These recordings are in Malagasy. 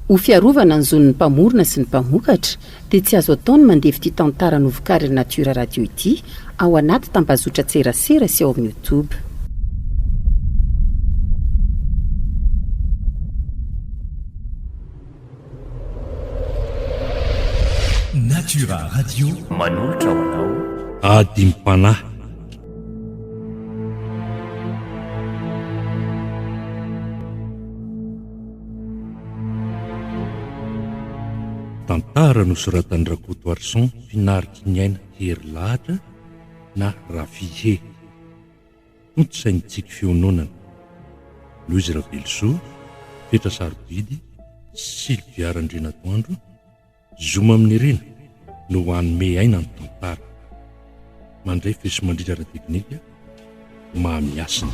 Ho fiarovana ny zon'ny mpamorona sy ny mpamokatra dia tsy azo ataony mandeha ity tantara novokarin'ny Natiora Radio ity ao anaty tambazotra tserasera sy ao amin'ny YouTube. Natiora Radio manolotra ho anao adimpanahy. Tantara nosoratan'ny Rakoto Arson finariky ny aina hery lahatra na rafihe tontsain'itsika fiononana Louise Ravelso, Petra Sarobidy, Sylvia Randrinatoandro, Zoma Amin'irena no hanome aina ny tantara. Mandray feso mandritra ara-teknika mahamiasina.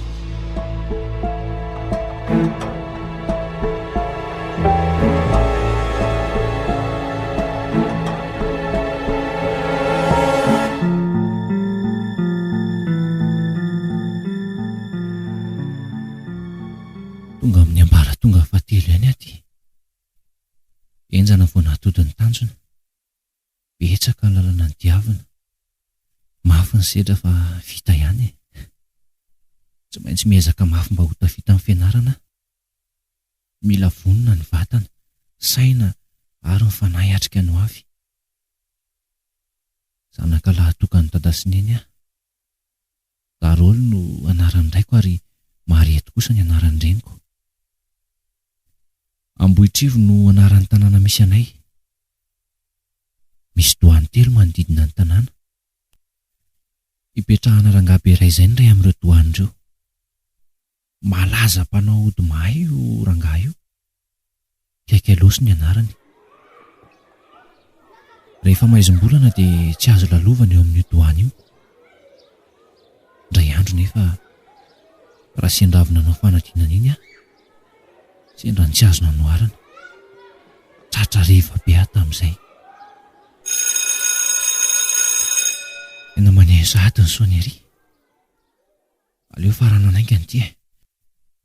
Tonga amin'ny ambara tonga fahatelo ihany aty. Enjana vao nahatodin'ny tanjona. Betsaka ny lalana ny diavina. Mafy ny sedra fa vita ihany. Tsy maintsy miezaka mafy mba ho tafita amin'ny fianarana. Mila vonona ny vatana, saina ary ny fanahy hatrika ny ho avy. Zanaka lahatokany Tadasineny aho. Darolo no anaran'ny raiko ary Mariety kosa ny anaran'ny reniko. Ambohitrivo no anaran'ny tanàna misy anay. Misy dohany telo manodidina ny tanàna. Ipetrahana rangahy iray izay ny ray amin'ireo dohany ireo. Malaza mpanao ody mahay io rangahy io. Kaikailoso ny anarany. Rehefa maizim-bolana dia tsy azo lalovana eo amin'ny dohany io. Indray andro nefa raha sendravina nao fanadinana iny aho. Sendra ny tsy azo nanoarana. Tratra riva be aho tamin'izay. Ena maneho ny sonery. Aleo farana anainga ny tia.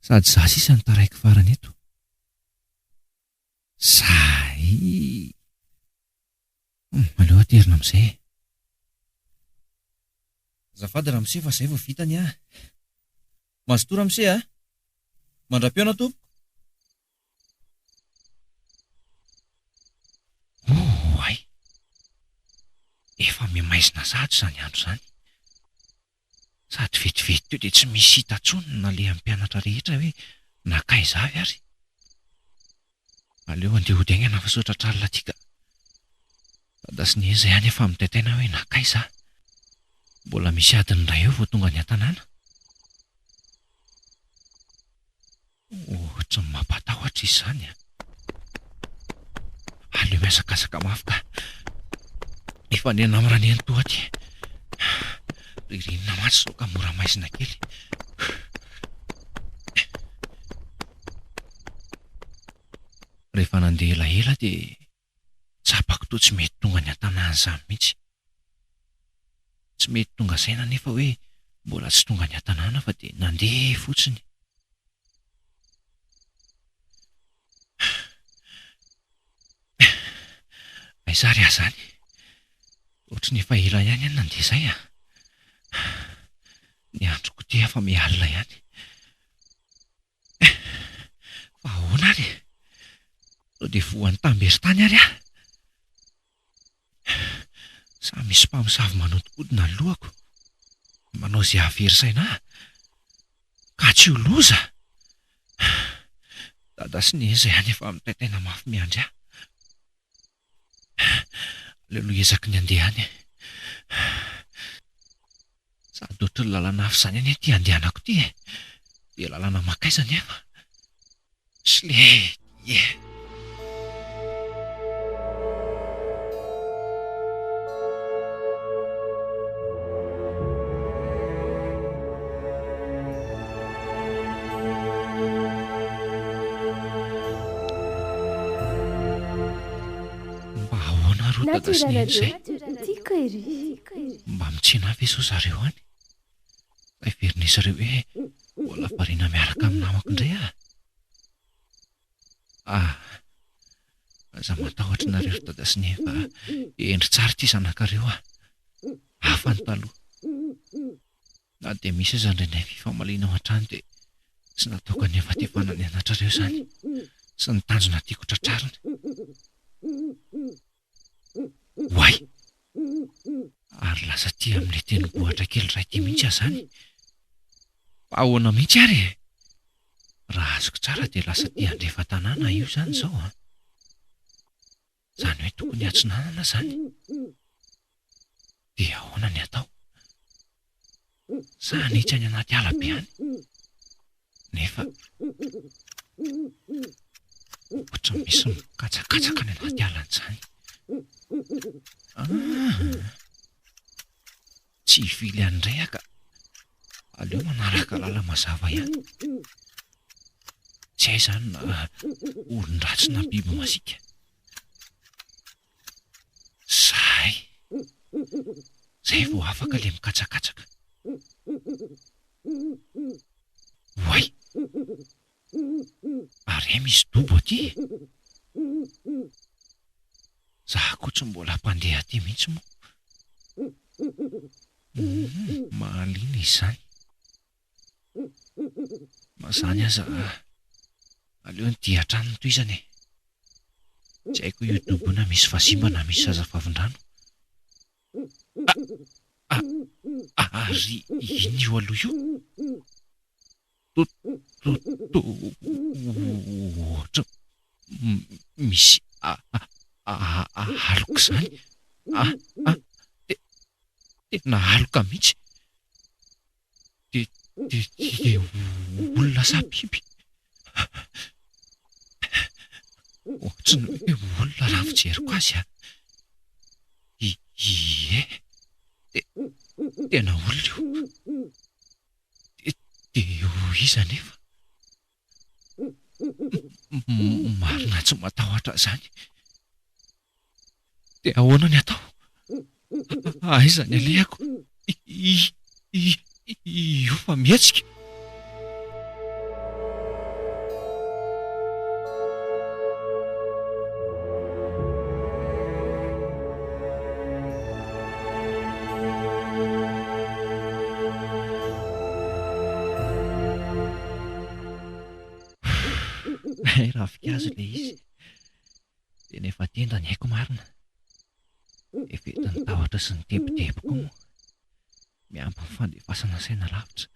Sady za sisa ny taraiky farany eto. Zay. Aleo aterina amin'izay. Zafady Ramose fa zay vao vitany aho. Mazotoa Ramose a? Mandra-peona tompoko. Ay. Efa mimaizina sady izany andro izany. Sady vetivety teo dia tsy misy hita intsony na le amin'ny mpianatra rehetra hoe nakaiza avy ary. Aleo andeha hody aingana fa sotra tralina tika. Tadasineny izay ihany efa mitaitaina hoe nakaiza. Mbola misy adiny iray eo vao tonga ny an-tanàna. Ohatra ny mampatahotra izy izany a. Aleo miazakazaka mafy ka. Efa nena amin'ny raneny toaty. Ririnina matsy sao ka mora maizina kely. Rehefa nandeha elaela dia tsapako toa tsy mety tonga ny an-tanàna izany mihitsy. Tsy mety tonga saina nefa hoe mbola tsy tonga ny an-tanàna fa dia nandeha fotsiny. Aizary aho izany. Ohatry ny efa ela ihany nandeha izay a. Ny androko tia fa mialina ihany. Fa ahoana ary? Sao dia voan'ny tambery-tany ary aho. Sa misy mpamosavy manodinkodina ny lohako. Manao izay havery-saina aho. Ka tsy ho loza. Tadasineny izay ihany efa mitaitaina mafy miandry aho. Aleo aloha ezaky ny andeha any. Sady ohatry ny lalana hafa izany any ety andehanako ity. Dia lalana makaiza nefa. Slay. Mba mitsina avy esao zareo any. Fa everina zareo hoe mbola variana miaraka amin'ny namako indray ah. Aza matahotra nareo dada sy nefa endry tsara ty zanakareo hafa ny taloha. Na dia misy aza indray fifamaliana ao an-trano dia tsy nataoko anefa tefana ny anatrareo zany sy ny tanjona tiako tratrarina. Hoay! Ary lasa ty amin'ilay teny bohatra kely iray ty mihitsy aho zany. Ahoana mihitsy ary? Raha azoko tsara dia lasa ty andrefa tanàna io zany zao Zany hoe tokony atsinanana zany. Dia ahoana ny atao? Sa nitsy any anaty alabe any? Nefa ohatra misy mikatsakatsaka any anaty alan'izany. Tsy hivily andray ka aleo manaraka lala mazava ihany. Tsy hay zany na olon-dratsy na biby masika. Zay vao afaka le mikatsakatsaka. Hoay! Ary misy dobo aty. Zaho koa mbola mpandeha aty mihitsy moa. Mahaliana izany. Mazany aza aleo ny dia trano toy izany e. Tsy haiko io dobo na misy fasimba na misy zazavavin-drano. Ary iny io aloha io ohatra misy aloka izany. Tena aloka mihitsy. Dia olona sa biby? Ohatra ny hoe olona raha fijeriko azy Ie, tena olona io. Dia iza nefa? Marina tsy matahotra zany. Dia ahoana ny atao? Aiza ny alehako? Io fa mihetsika. Raha fikazo ilay izy dia nefa tenda ny haiko marina. Efa ny tahotra sy ny teboteboko moa miampy ny fandefasana saina lavitra.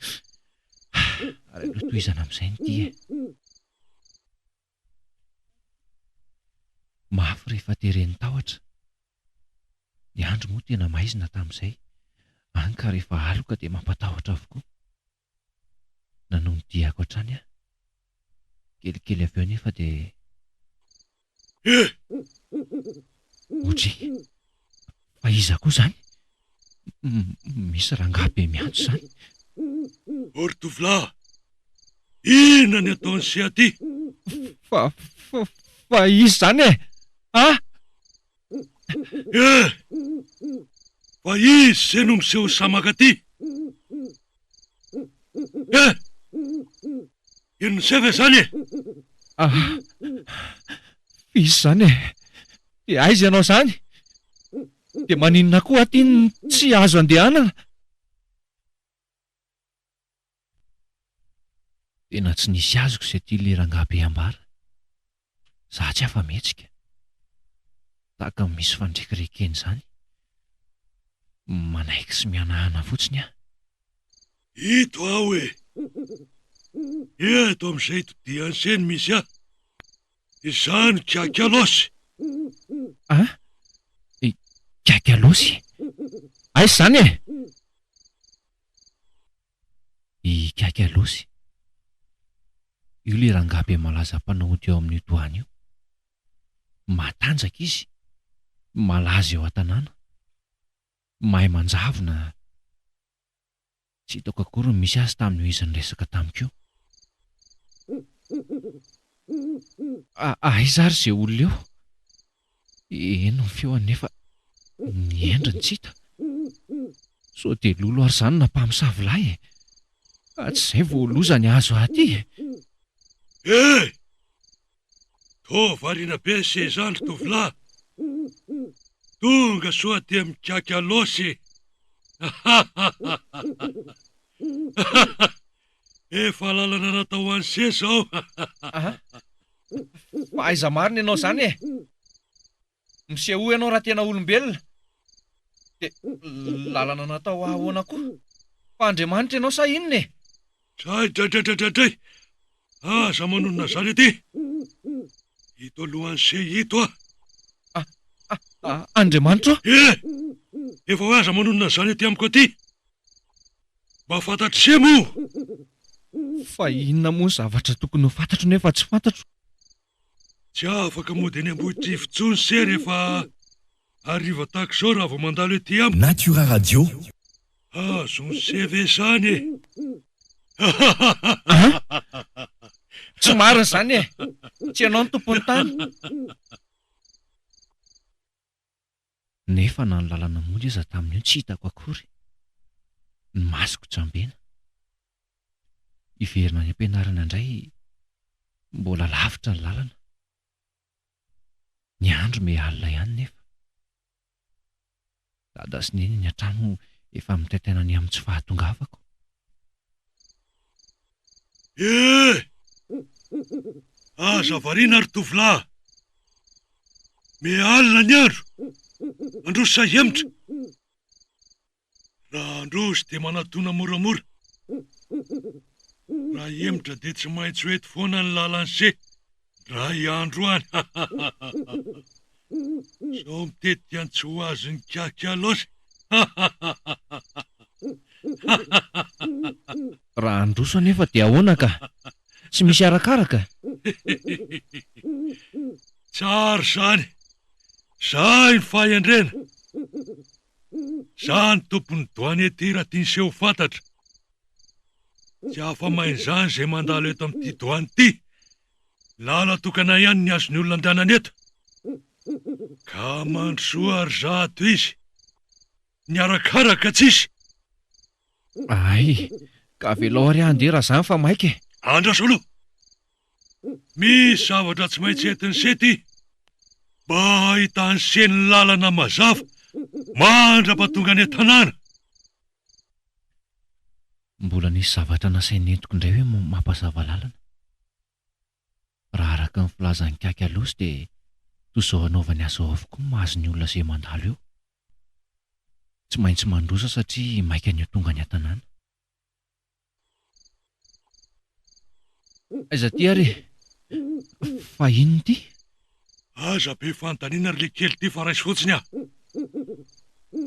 Ary aloha tohizana amin'izay ny ty mafy rehefa teren'ny tahotra. Ny andro moa tena maizina tamin'izay, any ka rehefa aloka dia mampatahotra avokoa. Nanon diako hatrany kelikely avy eo nefa dia Otry, fa iza koa zany? Misy rangahy miantso zany. Ortovla, inona ny ataony sy aty? Fa izy zany fa izy se no miseho samaka ty. Ino sefa zany izy zany dia aiza ianao zany? Dia maninona koa aty tsy azo andehanana? Tena tsy nisy azoko izay ty le rangahy ambara. Za tsy afa mihetsika. Tahaka misy fandrekerekeny zany. Manaiky sy mianahana fotsiny Ito aho eto amin'izay todiany seny misy izany kiakialosy. Kiakialosy? Aiza zany I kiakialosy io le rangahy malaza mpanahody eo amin'ny doany io. Matanjaka izy, malaza eo an-tanàna, mahay manjavona. Tsy hitako akory ny misy azy tamin'io izy niresaka tamiko io. Aiza ary izay olona eo? Eno ny feoany nefa ny endriny tsy hita. Sao dia lolo ary izany na mpamosavy lahy ka tsy izay vao loza ny azo aty. Tô variana be sezandry tovolahy. Tonga soa dia mikaka losy. Efa lalana natao ho an'ny seza ao. Fa aiza marina ianao zany e? Miseho ianao raha tena olombelona. De lalana natao ahoana koa? Fa Andriamanitra ianao sa inona e? Dray. Aza manonona zany ety. Hito alohan'ny se hito Andriamanitra? Efa hoe aza manonona zany ety amiko aty. Mba fantatry se moa. Fa inona moa ny zavatra tokony ho fantatro nefa tsy fantatro? Tsy afaka mody eny Ambohitrivo intsony se rehefa hariva tahaka izao raha vao mandalo ety amiko. Natura Radio. Azo ny CV zany e. Tsy marina zany e. Tsy ianao ny tompon'ny tany. Nefa na ny lalana monja iza tamin'io tsy hitako akory. Ny masoko trambena. Iverina any am-pianarana indray mbola lavitra ny lalana. Ny andro me alina ihany nefa. Dada sy neny ny an-trano efa mitaitaina ny amin'ny tsy fahatongavako. Aza variana ry tovolahy. Me alina ny andro. Androso sa hemitra. Raha androso dia manatona moramora. Raha hemitra dia tsy maintsy hoety foana ny lalany se. Raha iandro any. Sao mitety any tsy ho azony kaka loatra. Raha androso anefa dia ahoana ka? Tsy misy arakaraka. Tsara zany. Zay ny fahendrena. Zany tompony doany ety raha tia niseho fantatra. Tsy afa-main zany izay mandalo eto amin'ity doany ity. Lala tokana ihany ny azony olona andehanana eto. Ka mandrosoa ary zato izy. Ny arakaraka tsisy. Ay, ka velao ary andeha raha zany fa maika e. Andraso aloha. Misy zavatra tsy maintsy entiny sety. Mba ahitany seny lalana mazava. Mandra-pahatonga ny tanàna. Mbola nisy zavatra nasainy entiko indray hoe mampazava lalana. Raha araka ny filazan'ny kaka losy dia toy izao anaovany azy ao avokoa mahazo ny olona izay mandalo eo. Tsy maintsy mandrosa satria maika ny tonga ny an-tanàna. Aiza ty ary? Fa inona ty? Aza be fanontaniana ry le kely ty fa raisy fotsiny aho.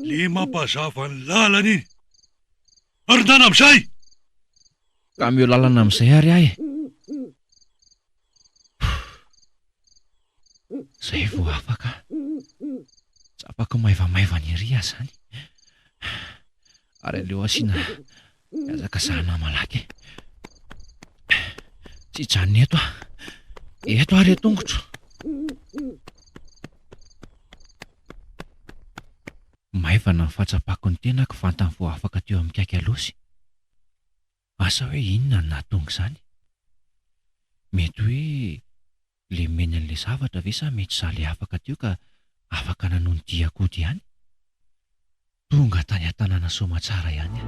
Le mampazava ny lalana iny. Arindana amin'izay! Ka meo lalana amin'izay ary ahy. Zay vao afaka. Tsapako maivamaiva ny ry zany. Ary aleo asiana miazaka sahana malaky. Tsy hijanona eto ah. Eto ary tongotro. Maivana ny fahatsapako ny tenako fantany vao afaka teo amin'ny kaka losy. Asa hoe inona ny nahatonga izany? Mety hoe le menan'le zavatra ve sa mety za le afaka teo ka afaka nanony diakody ihany? Tonga tany an-tanàna somatsara ihany.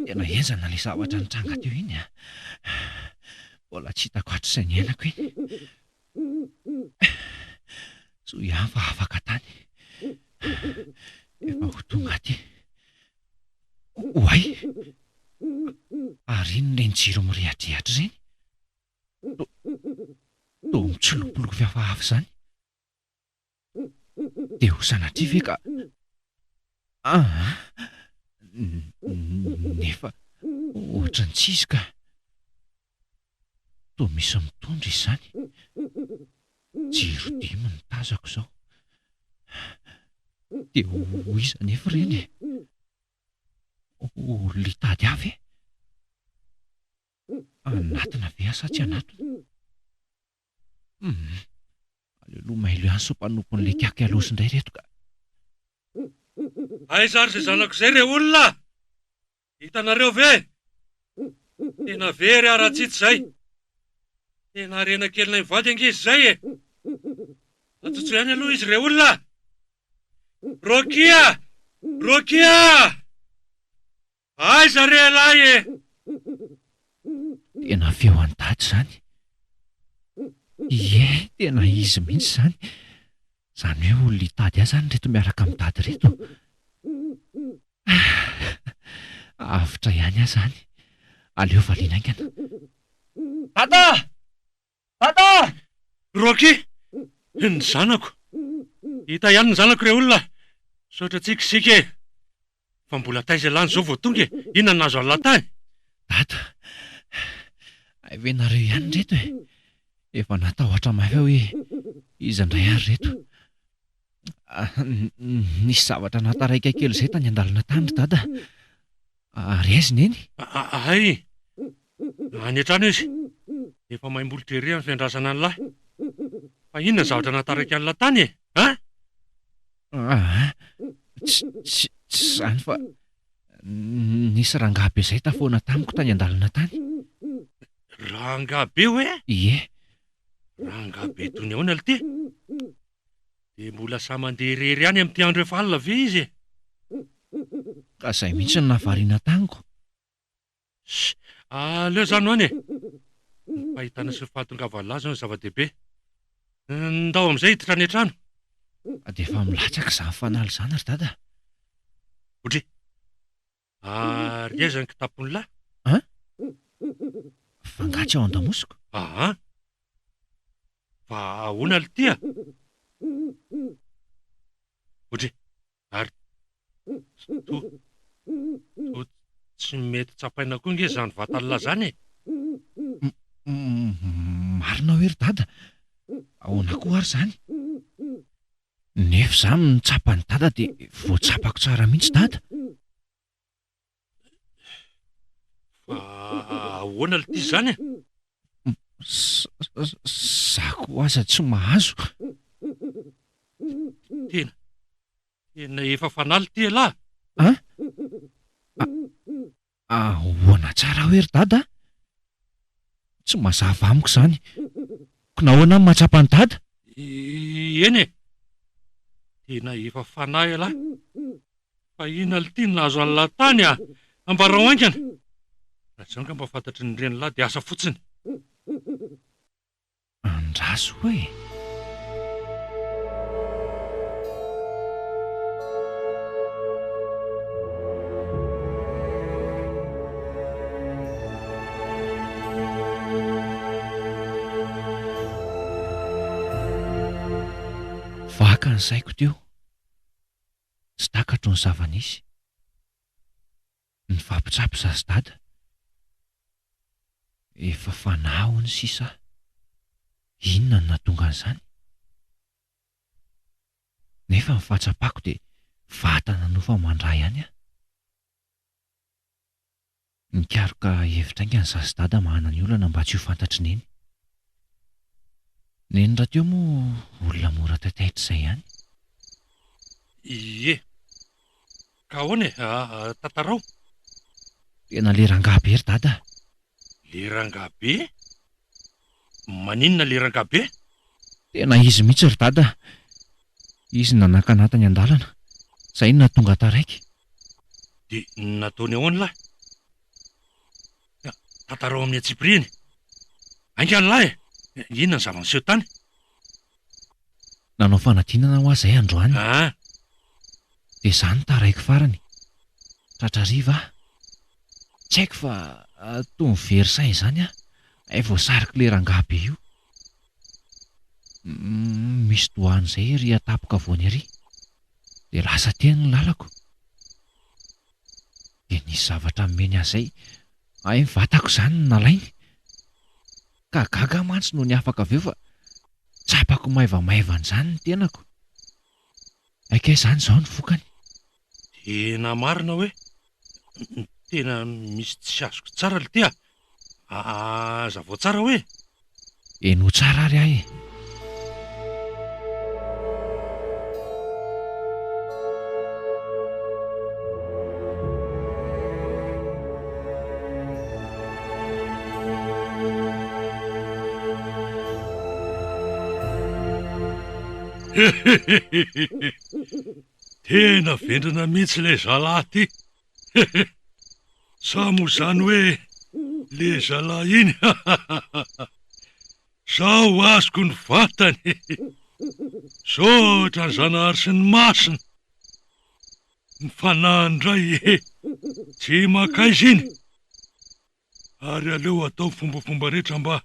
Tena enzana le zavatra nitranga teo iny ah. Mbola tsy hitako hatrizay ny ainako iny. So ihany fa afaka tany. Efa ho tonga aty. Oay! Ary ino le nijiro mirehadrehatra izany? Toa mitsolopoloko fiafahafa izany. Dia ho sanatria ve ka... Nefa ohatra ny tsisy ka toa misy mitondra izany. Jiro dimy ny tazako izao. Dia ho iza nefa ireny? Litady avy e? Anatina ve asa tsy anato? Aleoloha mailo ihany so mpanompon'le kiaky alosi indray reto ka. Aiza ary izay zanako izay re olona? Hitanareo ve? Tena very ara-tsitsy zay. Tena arena kelina ivady angizy zay e. Natsotso ihany aloha izy re olona. Rokia! Rokia! Aiza re lahy e? Tena feo an-dady zany. Ie, tena izy mihitsy zany. Zany hoe olona hitady ahy zany reto miaraka amin'ny dady reto. Avitra ihany aho zany. Aleo valiana aingana. Tata! Tata! Roki! Ny zanako. Hita ihany ny zanako re olona. Saotra tsikisika e. Fa mbola taiza lany zao vao tonga e. Inona nazo alatany? Dada, ve nareo ihany reto e? Efa natahotra mafy aho hoe iza indray ary reto. Nisy zavatra nataraika kely izay tany an-dalana tany dada. Ary aiza neny? Ay, any an-trano izy. Efa maimbolitra ery amin'ny fiandrasana ny lahy. Fa inona ny zavatra nataraika an'la tany e? Tsy zany fa nisy rangabe izay tafoana tamiko tany an-dalana tany. Rangabe hoe? Ie. Rangabe toy ny ahoana ity? Dia mbola sa mandeha irery any amin'ity andro efa alina ve izy e? Ka izay mihitsy ny nahavariana taniko. Aleo zany hoany e. Fahitana sy fahatongavana lahy zao ny zava-dehibe. Ndao amin'izay hiditra any an-trano. Dia efa milatsaka izany fanaly izany ary dada. Otry. Ary aiza ny kitapony lahy? Fangatsy ao an-damosiko. Fa ahoana ity a? Otry. Ary tsy mety tsapaina koa nge zany vatalala zany e. Marina hoe ry dada. Ahoana koa ary zany? Nefa zany nitsapany dada dia voatsapako tsara mihitsy dada. Fa ahoana ity zany e? Zako aza tsy mahazo. Tena efa fanaly ty lahy. Ahoana tsara hoe ry dada? Tsy mazava amiko zany. Ko nahoana ny mahatsapany dada? Eny e. Tena efa fanahy lahy. Fa inona ity nahazo an'la tany a? Ambarao aingana. Raha mba fantatry ny reny lahy dia asa fotsiny. Andraso hoe. Vaka ny saiko teo. Tsy takatro ny zava-nisy. Ny fampitsapo zasy dada. Efa fanahy ny sisa. Inona no nahatonga an'izany? Nefa ny fahatsapako dia vatana no fa mandray ihany aho. Nikaroka hevitra aingana zasy dada mahana ny olana mba tsy ho fantatry neny. Neny raha teo moa olona mora taitaitra izay ihany. Ie. Ka ahoana e? Tantarao? Tena le rangabe ry dada. Le rangabe? Maninona le rangabe? Tena izy mihitsy ry dada. Izy nanankanatany an-dalana. Izay no nahatonga taraiky. Dia nataony ahoana lahy? Tantarao amin'ny Antsipriany. Aingana lahy e. Inona ny zava-niseho tany? Nanao fanadinana ho ahy izay androany. Dia izany taraiko farany. Tratrariva aho. Tsy haiko fa toy ny versay izany aho. Voasariko le rangabe io. Misy dohany izay ry atapoka voany ery. Dia lasa teny ny lalako. Dia nisy zavatra meny ahy izay. Ny vatako izany no nalainy. Ka gaga mantsy no ny afaka avy eo fa tsapako maivamaivana izany ny tenako. Aika izany izao ny vokany. Tena marina hoe Tena misy tsy azoko tsara le tia. Aza vao tsara hoe. Eno tsara ary ahy. Tena vendrina mihitsy le zalahy ty. Sa moa zany hoe le zalahy iny sao azoko ny vatany. Sotra ny Zanahary sy ny Masina. Ny fanahy indray tsy makaiza iny. Ary aleo atao fombafomba rehetra mba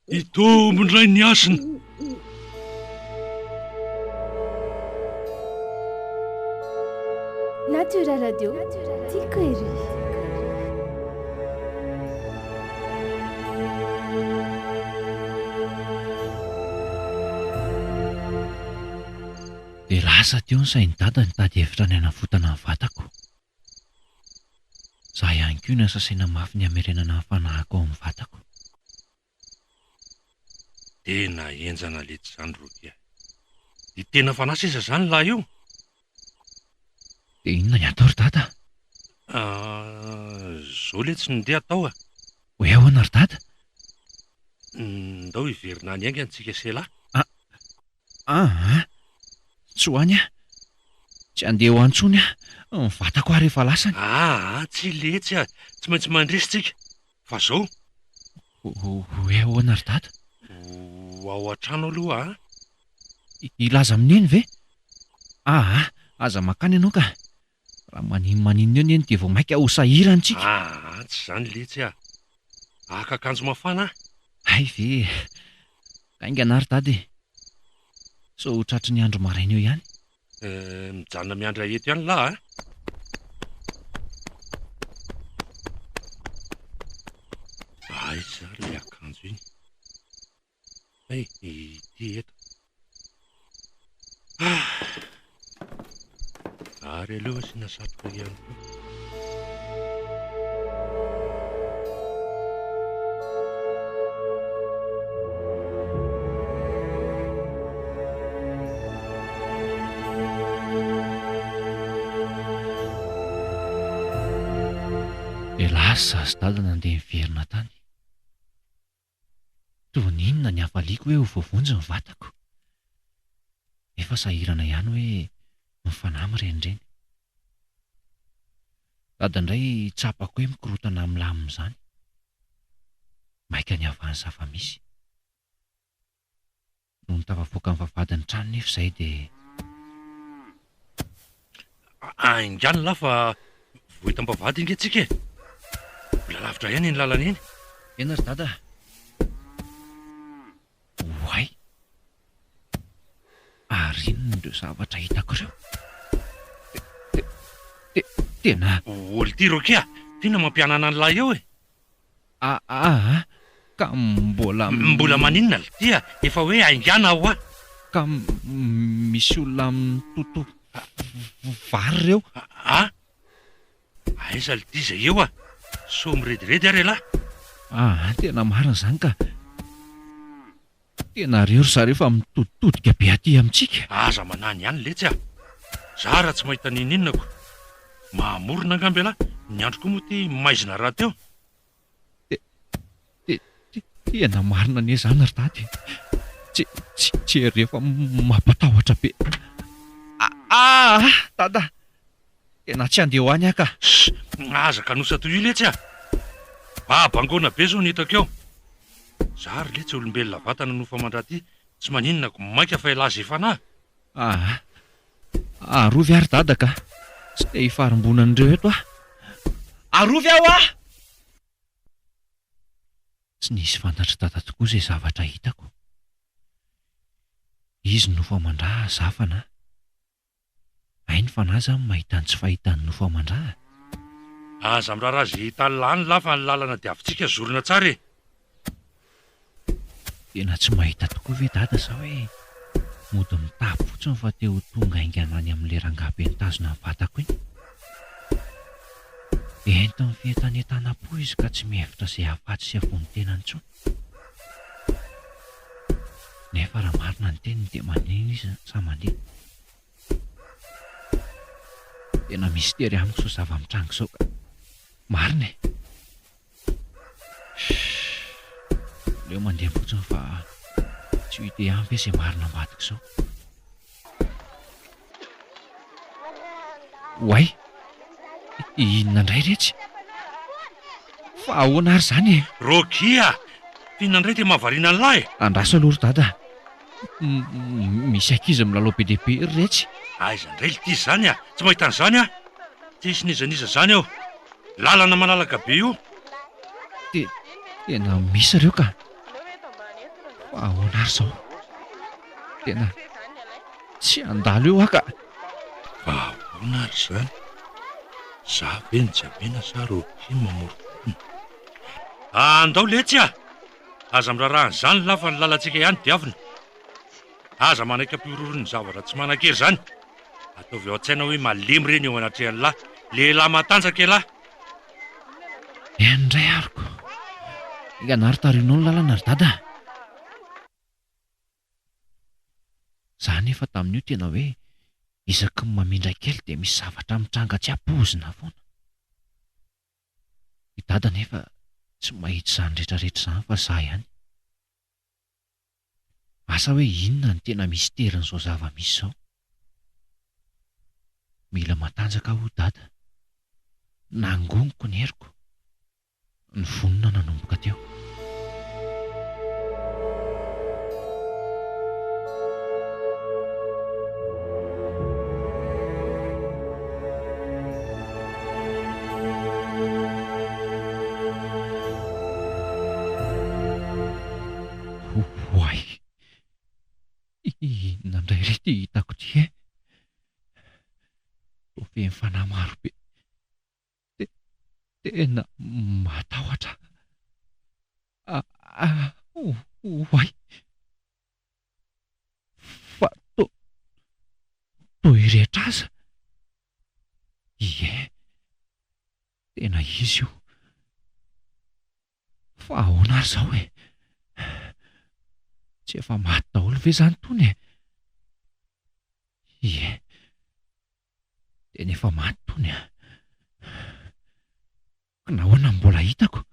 hitombo indray ny asiny. Natura Radio, tiako ery. Dia lasa teo ny sain-dada nitady hevitra ny hanafotana ny vatako. Zaho ihany koa ny asasaina mafy ny hamerenana ny fanahiko ao amin'ny vatako. Tena enjana lety izany Rokia. Dia tena fanasa iza zany lahy io? Dia inona ny atao ry dada? Zao le tsy nindeha atao a. Hoe ahoana ry dada? Ndao hiverina any aingana antsika selahy. Tsy ho any aho. Tsy andeha ho antsony aho. Ny vatako ary efa lasana. Tsy letsy a. Tsy maintsy mandresitsika. Fa zao. Hoe ahoana ry dada? Ao an-trano aloha Ilaza amin'iny ve? Aza makany ianao ka. Raha maninona eo ny dia vao maika ho sahirana antsika. Tsy zany letsy a. Aka akanjo mafana. Hay ve. Aingana ry dada. So tratry ny andro maraina eo ihany. Mijanona miandra eto ihany lahy. Aiza le akanjo iny. Ity eto. Ary aleo asiana satroka ihany koa. Dia lasa sy dada nandeha miverina tany. Toy n'inona ny hafaliako hoe ho voavonjy ny vatako. Efa sahirana ihany hoe mifanahy mirenireny. Dada indray tsapako hoe mikorotana milamina izany. Maika ny avany zava-misy. No nitafavoaka ny vavadiny trano nefa izay dia Aingana lahy fa vohitam-bavady inge tsika. Mbola lavitra ihany ny lalana iny. Ena ry dada. Oay. Ary inona ireo zavatra hitako ireo? Tena Olo ty Rokia, tena mampianana ny lahy eo e. Ka Mbola maninona le ty a? Efa hoe aingana aho a. Ka misy olona mitoto vary ireo. Aiza le ty izay eo a? So mirediredy ary lahy. Tena marina izany ka. Tena reo ry zareo fa mitoditodika be aty amintsika. Aza manany ihany letsy a. Za raha tsy mahita nininako. Mahamorona angamby lahy. Ny andro koa moa ty maizina raha teo. Tena marina anie izany ry dady. Tsy ery efa mampatahotra be. Dada. Tena tsy andeha ho any aho ka. Aza kanosa toy io letsy a. Bangona be zao ny hitako eo. Za ry letsy olombelona vatana no famandra-ty. Tsy maninonako maika fa ilaza efanahy. Arovy ary dada ka. Tsy te hifarim-bonan'ireo eto ah. Arovy aho ah! Tsy nisy fantatra dada tokoa izay zavatra hitako. Izy no famandra zafana. Ainy fanaza mahita ny tsy fahitany no famandra. Aza miraharaha izay hitany lany lafa ny lalana diavintsika zorona tsara e. Tena tsy mahita tokoa ve dada sa hoe mody mitapy fotsiny fa teo tonga aingana any amin'ilay rangahy be nitazona ny vatako iny. Entiny fientanetana po izy ka tsy mihevitra izay afatsy sy avony tenany intsony. Nefa raha marina ny teniny dia maneno izy sa mandeha. Tena mistery amiko izao zava-mitrango izao ka marina e. Leo mandeha fotsiny fa tsy ho hita ihany ve izay marina ambadika izao. Oay, inona indray retsy? Fa ahoana ary izany e? Rokia, inona indray dia mahavariana ny lahy? Andraso aloha ry dada. Misy ankizy milalao be dia be ry retsy. Aiza indray ity izany a? Tsy mahita an'izany a? Tsisy nizaniza izany aho. Lalana malalaka be io. Tena misy ireo ka. Fa ahoana ary izao? Tena tsy andalo eo aka. Fa ahoana ary izany? Za ve nijabena sa Rokia mamorona? Andao letsy a! Aza miraraha an'izany lafa ny lalantsika ihany diavina. Aza manaiky ampiororony zavatra tsy manan-kery izany. Ataovy ao an-tsaina hoe malemy ireny eo anatrehan'lahy. Lehilahy matanjaka lahy. Indray ariko. Ianary tarianao ny lalana ry dada. Za nefa tamin'io tena hoe isaky ny mamindra kely dia misy zavatra mitranga tsy ampozina foana. I dada nefa tsy mahita izany rehetrarehetra izany fa za ihany. Asa hoe inona ny tena misterin'izao zava-misy izao? Mila matanjaka ho dada. Nangoniko ny heriko. Ny vonona nanomboka teo. Oay, inona indray rety hitako ty e? Tofeny fanahy maro be. Tena matahotra. Oay, fa toy rehetra aza. Ie, tena izy io. Fa ahoana ary izao e? Tsy efa maty daholo ve izany tony e? Ie, tena efa maty tony a. Nahoana mbola hitako?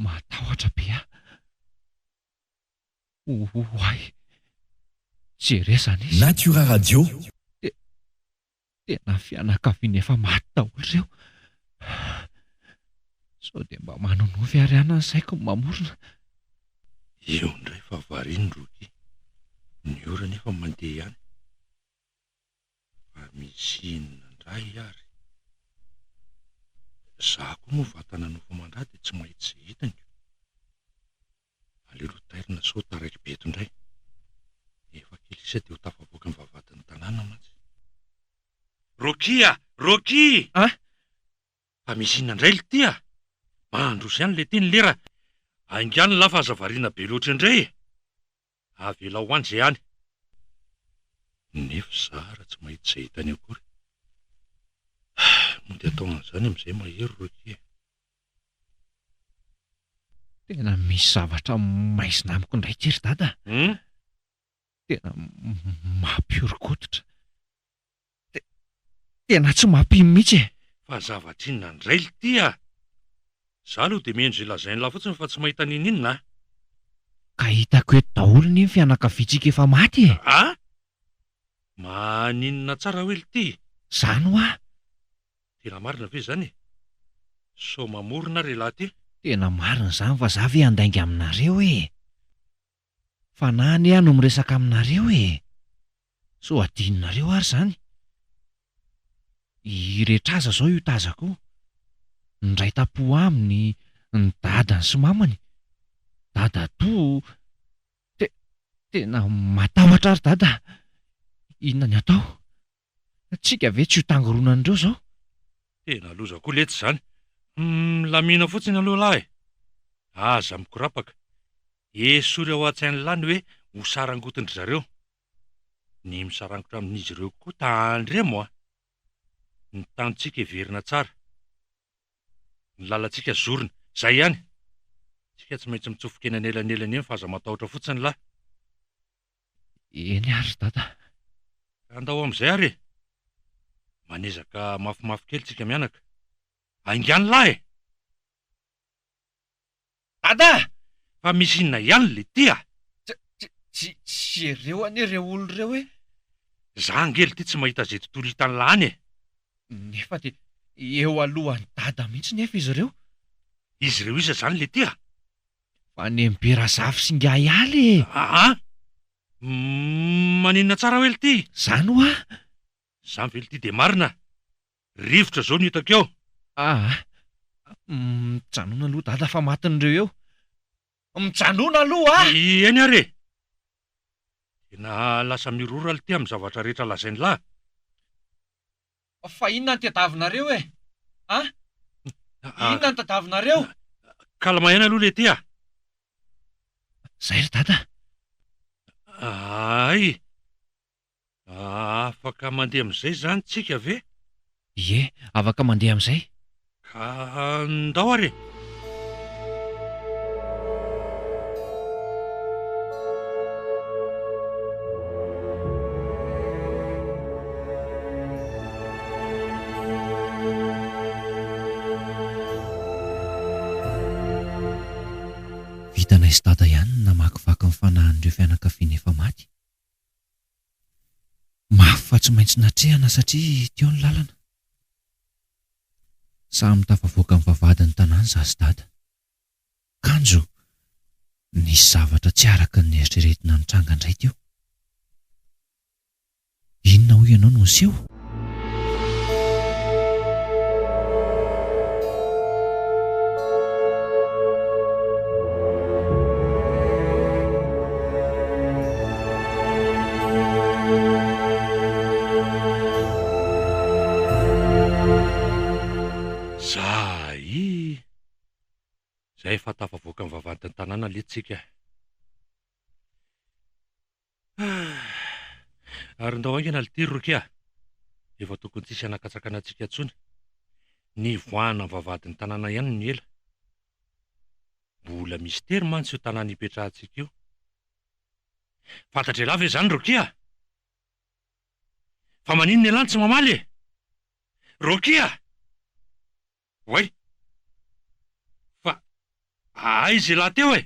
Matahotra be a. Oay, jeresana izy. Natura Radio. Tena fianakaviana efa maty daholo ireo. Sao dia mba manonovy ariana ny saiko ny mamorona. Io indray fa variany Rokia. Ny ora nefa mandeha ihany. Fa misy inona indray ary. Za koa moa vatana nofa mandra dia tsy mahita izay hitany. Aleo tairina sao taraiky beto indray. Efa kely isa dia ho tafavoaka ny vavahadin'ny tanàna mantsy. Rokia! Rokia! Ah? Fa misy inona indray ity a? Mandroso ihany le teny lera. Aingany lafa aza variana be loatra indray. Avela ho any izay ihany. Nefa zara tsy mahita izay hitany akory. Mody atao an'izany amin'izay mahery Rokia. Tena misy zavatra maizina amiko indray ty ry dada. Tena mampiorokototra. Tena tsy mampino mihitsy e. Fa zavatra inona indray ity a? Za aloha dia miendry lazainy lahy fotsiny fa tsy mahita ninona. Ka hitako eto daholo ny fianakaviantsika efa maty e. Ah? Maninona tsara hoe ity? Zany ho a. Tena marina ve izany? So mamorona re lahy ty? Tena marina izany fa za ve andainga aminareo e. Fa nany aho no miresaka aminareo e. So adinonareo ary izany. Irehetra aza izao io tazako. Ndray tapo aminy, ny dadany sy mamany. Dada to. Tena matahotra ary dada. Inona ny atao? Tsika ve tsy ho tangoronan'ireo izao? Tena loza koa letsy izany. Lamina fotsiny aloha lahy. Aza mikorapaka. Esory ao an-tsainy lany hoe ho sarangotindry zareo. Ny misarangotra amin'izy ireo koa tandre moa. Ny tanitsika everina tsara. Ny lalantsika zorona. Zay ihany. Tsika tsy maintsy mitsofoka eny anelanelany eny fa aza matahotra fotsiny lahy. Eny ary dada. Andao amin'izay ary. Manezaka mafimafy kely tsika mianaka. Aingany lahy. Dada! Fa misy inona ihany le tia? Tsy ireo anie ireo olo ireo hoe. Za angely ty tsy mahita zay tontolo hitany lany e. Nefa de eo alohan'ny dada mihitsy nefa izy ireo. Izy ireo isa zany le tia? Fa ny Berazafy sy Ngayaly. Maninona tsara hoe le ty? Zany hoa. Zany ve le ty de marina? Rivotra zao ny hitako eo. Mijanona aloha dada fa matin'ireo eo. Mijanona aloha Eny are. Tena lasa mirora le ty amin'ny zavatra rehetra lazainy lahy. Fa inona ny tadiavinareo e? Inona ny tadiavinareo? Kalma ihany aloha le tia. Zay ry dada. Ay. Afaka mandeha amin'izay zany tsika ve? Ie, afaka mandeha amin'izay. Ka ndao are. Vitana izy dada ihany namakivaky ny fanahin'ireo fianakaviana efa maty. Mafy fa tsy maintsy natrehana satria teo ny lalana. Samy tafavoaka ny vavahadin'ny tanàna zazy dada. Kanjo, nisy zavatra tsy araka ny eritreretina ny tranga indray teo. Inona hoy ianao no niseho? Zay efa tafavoaka ny vavahadin'ny tanàna letsika. Ary ndao aingana le ty rokia. Efa tokony tsisy anakatsakana antsika intsony. Ny voana ny vavahadin'ny tanàna ihany ny ela. Mbola mistera mantsy io tanàna ipetrahantsika io. Fantatra lava izany rokia. Fa manino ny elany tsy mamaly? Rokia! Way! Aizy lahy teo e!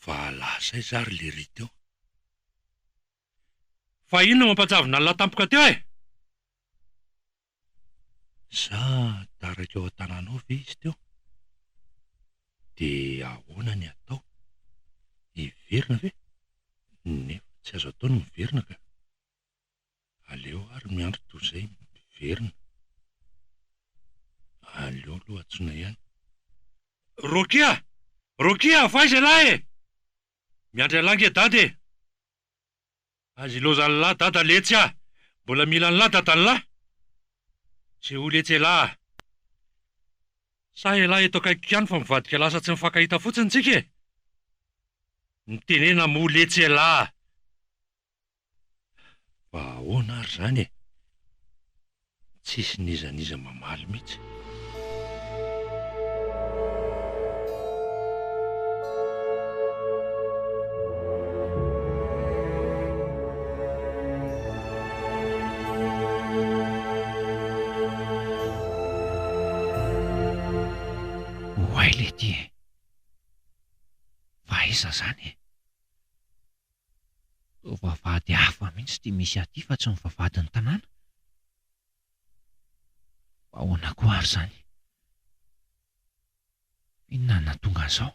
Fa lasa izary le ry teo. Fa inona mampatavina ny latampoka teo e? Sa daraka eo an-tanànao ve izy teo? De ahoana ny atao? Iverina ve? Nefa tsy azo atao ny miverina ka. Aleo ary miandro toy izay miverina. Aleo aloha antsoina ihany. Rokia! Rokia! Faiza lahy e! Miandry alange dada e! Azy ilozany lahy dada letsy ah! Mbola mila ny lahy dada ny lahy! Tsy ho letsy lahy! Sa lahy eto akaiky ihany fa mivadika lasa tsy mifankahita fotsiny tsika e! Nitenena mo letsy lahy! Fa ahoana ary zany e? Tsisy nizaniza mamaly mihitsy. Hoay le ty e. Fa aiza zany e? Vavahady hafa mihitsy ty misy aty fa tsy ny vavahadin'ny tanàna. Fa ahoana koa ary zany? Inona nahatonga an'izao?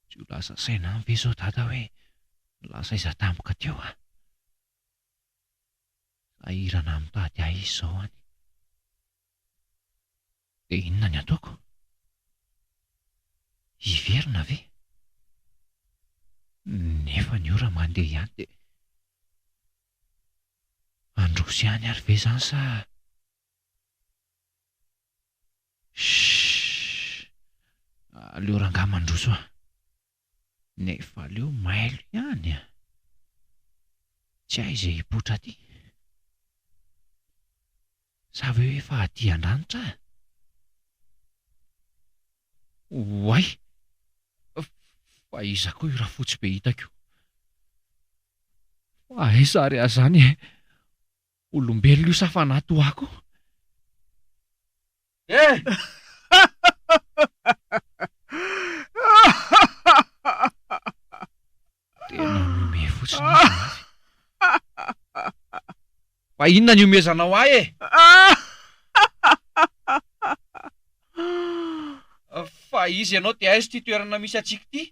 Tsy ho lasa saina ve zao dada hoe lasa iza tampoka teo ah? Sahirana mitady ahy izy zao any. De inona ny ataoko? Iverina ve? Nefa ny ora mandeha ihany de androso ihany ary ve zany sa? Shhh! Aleo rangahy mandroso ah. Nefa leo mailo ihany a. Tsy hay izay hipotra ty. Sa ve hoe efa aty an-danitra? Oay! Fa iza koa io raha fotsy be hitako. Fa aiza ary azany e? Olombelona io sa fanahy toako? Tena miome fotsiny izy mafy. Fa inona ny omezanao ahy e? Fa izy ianao te aizo ty toerana misy atsika ty?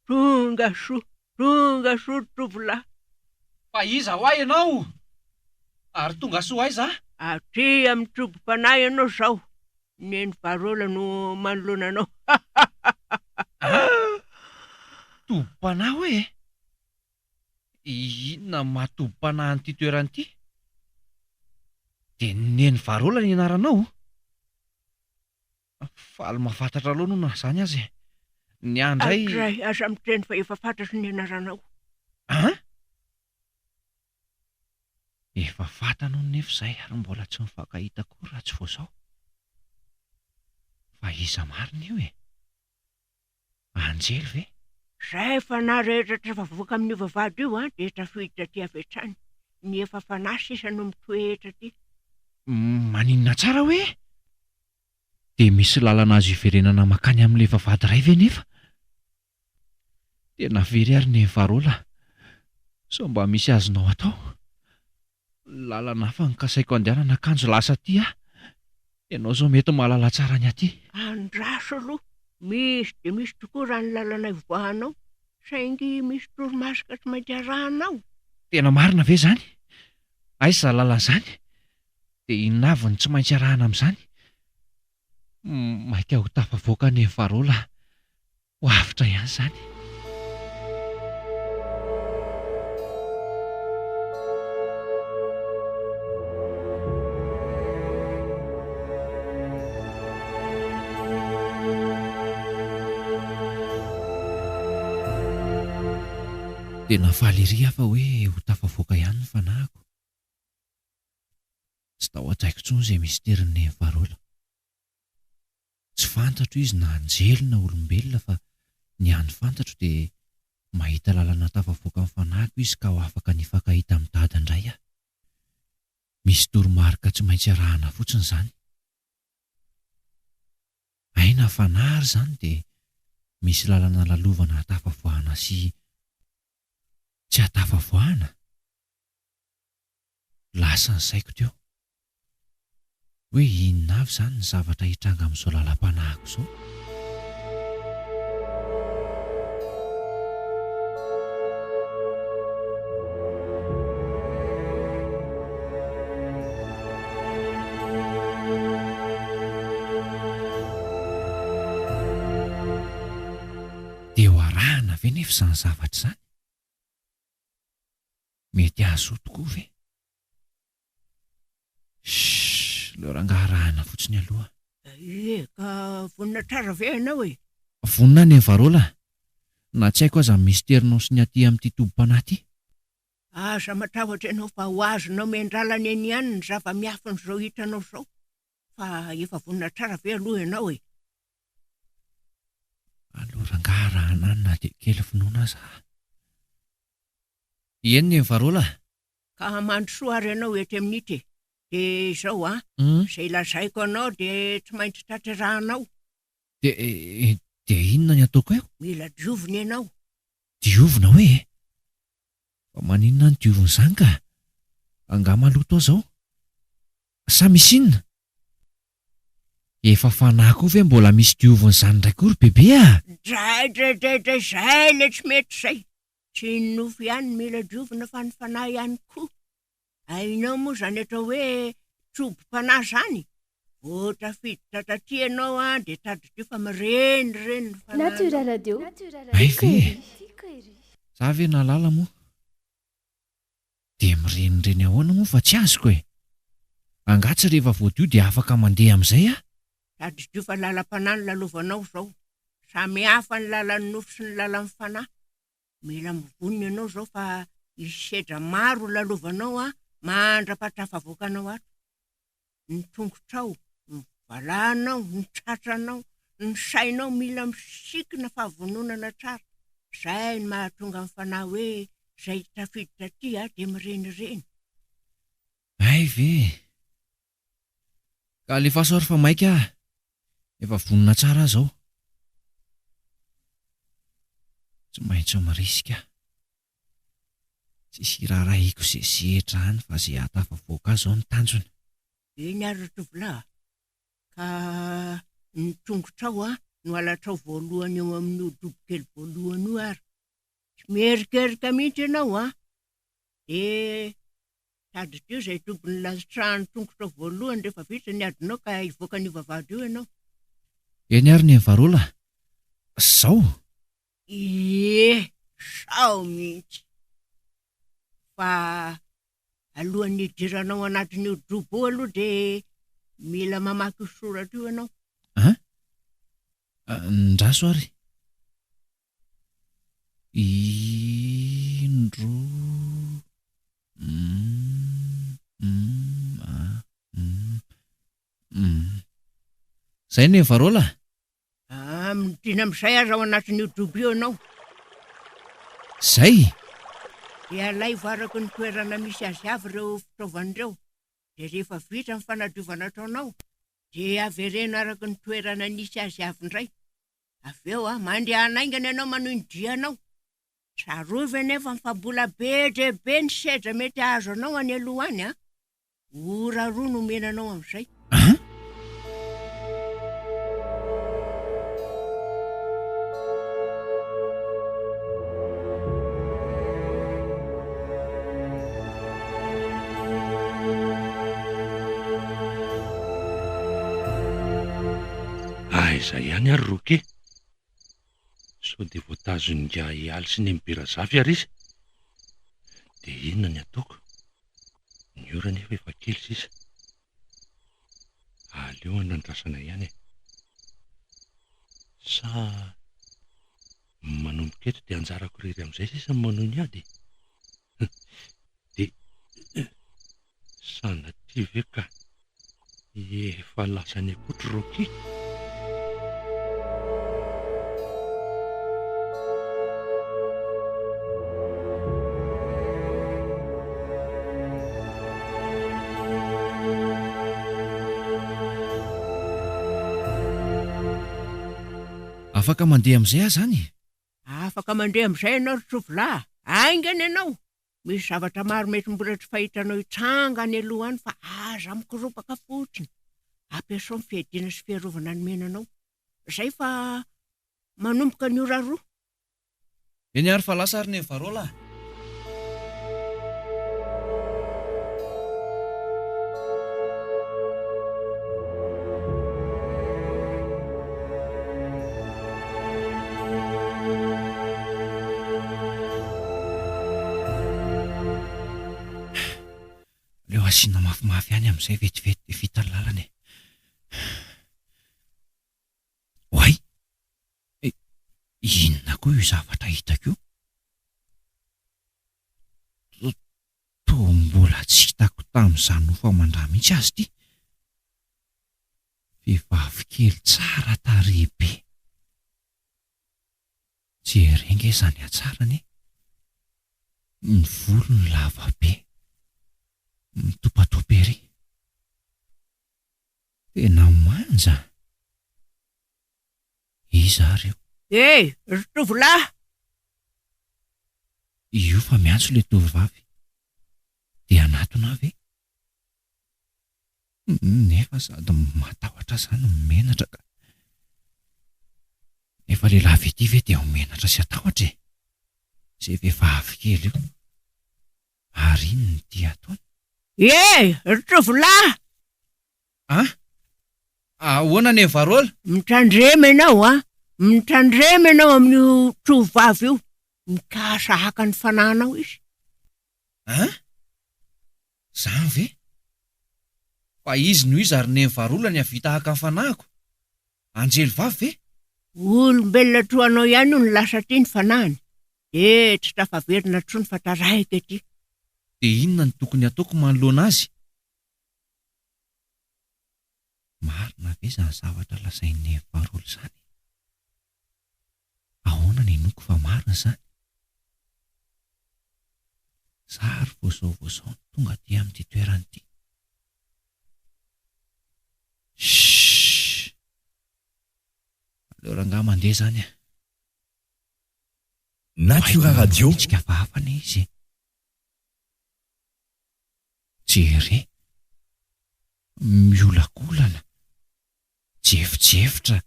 Tonga soa tovolahy. Fa iza ho ahy ianao? Ary tonga soa aiza? Atria amin'ny trobo-panahy ianao zao. Neny Varola no manoloana anao. Tobo-panahy hoe? Inona mahatobo-panahy an'ity toerana ity? De neny Varola ny anaranao? Faly mahafantatra aloha no zany azy. Ny andray... Andray, aza miteny fa efa fantatry ny anaranao. Efa fantano nefa izay ary mbola tsy mifankahita koa raha tsy vao zao. Fa iza marina io e? Anjely ve? Zay fanahy rehetra efa voaka amin'ny vavahady io de etra fiditra ty avy hatrany. Ny efa fanahy sisa no mitoetra ty. Maninona tsara hoe? De misy lalana azo iverenana makany amin'ilay vavahady ray ve nefa? Tena very ary ny Varola. So mba misy azonao atao? Lalana fa nikasaiko andehanana akanjo lasa ty ah. Ianao zao mety mahalala tsara ny aty. Andraso aloha. Misy de misy tokoa raha ny lalana ivoahanao. Saingy misy toromasika tsy maintsy arahanao. Tena marina ve zany? Aiza lalana zany? De inona avy ny tsy maintsy arahana amin'izany? Maika ho tafavoaka ny Varola. Ho avitra ihany zany. Tena faly ery aho fa hoe ho tafavoaka ihany ny fanahiko. Tsy tao an-tsaiko intsony izay misterin'ny Varola. Tsy fantatro izy na anjely na olombelona fa ny hany fantatro dia mahita lalana tafavoaka amin'ny fanahiko izy ka ho afaka nifankahita amin'ny dada indray aho. Misy toromarika tsy maintsy arahana fotsiny izany. Aina fanahy ary izany dia misy lalana lalovana hatafavoahana sy tsy hatafavoahana. Lasa ny saiko teo. Hoe inona avy izany ny zavatra hitranga amin'izao lalam-panahiko izao? Dia ho arahana ve nefa izany zavatra izany? Mety azo tokoa ve? Leo rangaha arahana fotsiny aloha. Ka vonina tsara ve ianao e? Vonina ny Varola. Na tsy haiko aza ny misterinao sy ny aty amin'ity tobo-panahy ity. Aza matahotra ianao fa ho azonao mendralana eny ihany ny zava-miafiny zao hitanao zao. Fa efa vonina tsara ve aloha ianao e? Aloha rangaha arahana any na dia kely finoana aza. Eny ny Varola. Ka mandrosoa ary ianao eto amin'ity. De izao izay lazaiko anao de tsy maintsy tratrarahanao. De inona ny ataoko eo? Mila diovina ianao. Diovina hoe? Fa maninona ny diovina izany ka? Angama maloto aho zao. Sa misy inona? Efa fanahy koa ve mbola misy diovina izany indray kory bebe ah? Dray zay le tsy mety zay. Tsy nofo ihany mila diovina fa ny fanahy ihany koa. Ainao moa zany atao hoe trobo-panahy zany. Ohatra fiditra taty ianao de taditra fa mireny Natura Radio. Ay ve? Za ve nalala moa? De mirenireny ahoana moa fa tsy azoko e. Angatsy rehefa voadio de afaka mandeha amin'izay ah? Tady dio fa lalam-panahy lalovanao zao. Samy hafa ny lalan'ny nofo sy ny lalan'ny fanahy. Mila mivonina ianao zao fa isedra maro lalovanao mandra-patrafa avoakanao ato. Ny tongotrao, ny valanao, ny tratranao, ny sainao mila misikina fahavononana tsara. Zay ny mahatonga ny fanahy hoe zay tafiditra ty de mirenireny. Ay ve. Ka le fahasoary fa maika efa vonona tsara zao. Tsy maintsy mirisika. Tsisy rarahiko zezehitra any fa zay atafavoaka zao ny tanjona. Eny ary tovolahy. Ka ny tongotrao no alatrao voalohany eo amin'ny odobokely voalohany io ary. Tsy miherikerika mihitsy ianao de tady io zay tobony latrahany tongotra voalohany rehefa vitra ny adinao ka ivoaka ny vavahady io ianao. Eny ary ny varola. Sao? Sao mihitsy. Fa alohan'ny hidiranao anatin'ny odobo aloha de mila mamaky soratra io ianao. Ndraso ary. Indro Zay ny varola. Midina am'izay aza ao anatin'ny odobo io ianao. Zay? De alay varako ny toerana misy azy avy ireo fitaovan'ireo. De rehefa vitra ny fanadiovana ataonao, de avereno araka ny toerana nisy azy avy indray. Aveo mandeha anaingana ianao manohy ny dianao. Tsarovy anefa fa mbola be be ny sedra mety azo anao any aloha any ora roa no menanao am'izay. Izay ihany ary roke. So de voatazony nga hialy sy ny mibera zafy ary izy. De inona ny ataoko? Ny ora nefa efa kely sisa. Aleo anandrasana ihany. Sa manomboka eto de anjarako rery am'izay sisa manao ny ady. De sanaty ve ka efa lasany akotry roke. Afaka mandeha am'izay zany? Afaka mandeha am'izay ianao tovolahy. Aingana ianao. Misy zavatra maro mety mbola tsy fahitanao itsanga any aloha any fa aza mikoropaka fotsiny. Ampiasao ny fiadiana sy fiarovana ny menanao. Zay fa manomboka ny ora roa. Eny ary fa lasa ary ny varola. Asina mafimafy any am'izay vetivety de vita ny lalana. Oay! Inona koa io zavatra hitako io? Toa mbola tsy hitako tamin'izany nofa mandrà mihitsy azy ty. Vehivavy kely tsara tarehy be. Jerenge izany atsarany. Ny volony lava be. Mitopatopa ery. Tena manja. Iza reo? Tovolahy! Io fa miantso le tovovavy. De anatona ve? Nefa sady matahotra zany menatra ka. Nefa lehilahy ity ve dia menatra sy atahotra e? Zay vehivavy kely io. Ary iny ny dia ataony. Tovolahy! Ahoana ny varola? Mitandrema ianao mitandrema ianao amin'ny tovovavy io. Mikasahaka ny fanahinao izy. Zany ve? Fa izy noho izy ary ny varola ny havita haka ny fanahiko. Anjely vavy ve? Olombelona troanao ihany no lasatry ny fanahany. Tsy tafaverina trony fa tarahika ty. Dia inona ny tokony ataoko manoloana azy? Marina ve izany zavatra lasain'ny Varola izany? Ahoana ny noko fa marina izany? Zary vaozao no tonga aty amin'ity toerana ity. Shhh! Aleo rangahy mandeha izany a. Natura Radio. Tsika vavana izy. Jery, miolakolana, jefitrefitra,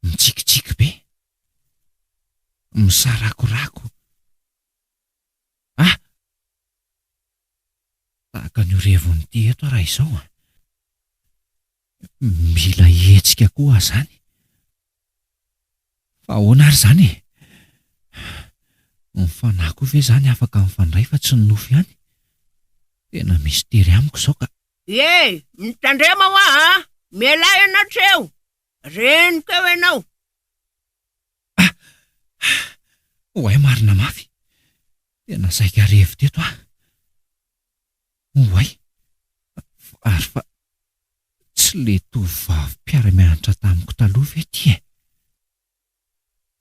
mitsikitsiky be, misarakorako. Tahaka ny revon'ity eto raha izao. Mila hetsika koa zany. Fa ahoana ary zany? Ny fanako ve zany afaka mifandray fa tsy ny nofo ihany? Tena misy tery amiko izao ka. Mitandrema hoa mialay ianao treo. Reniko eo ianao. Hoay marina mafy. Tena saika revo teto ah. Hoay. Ary fa tsy le tovavy mpiara-mianatra tamiko taloha ve ty e?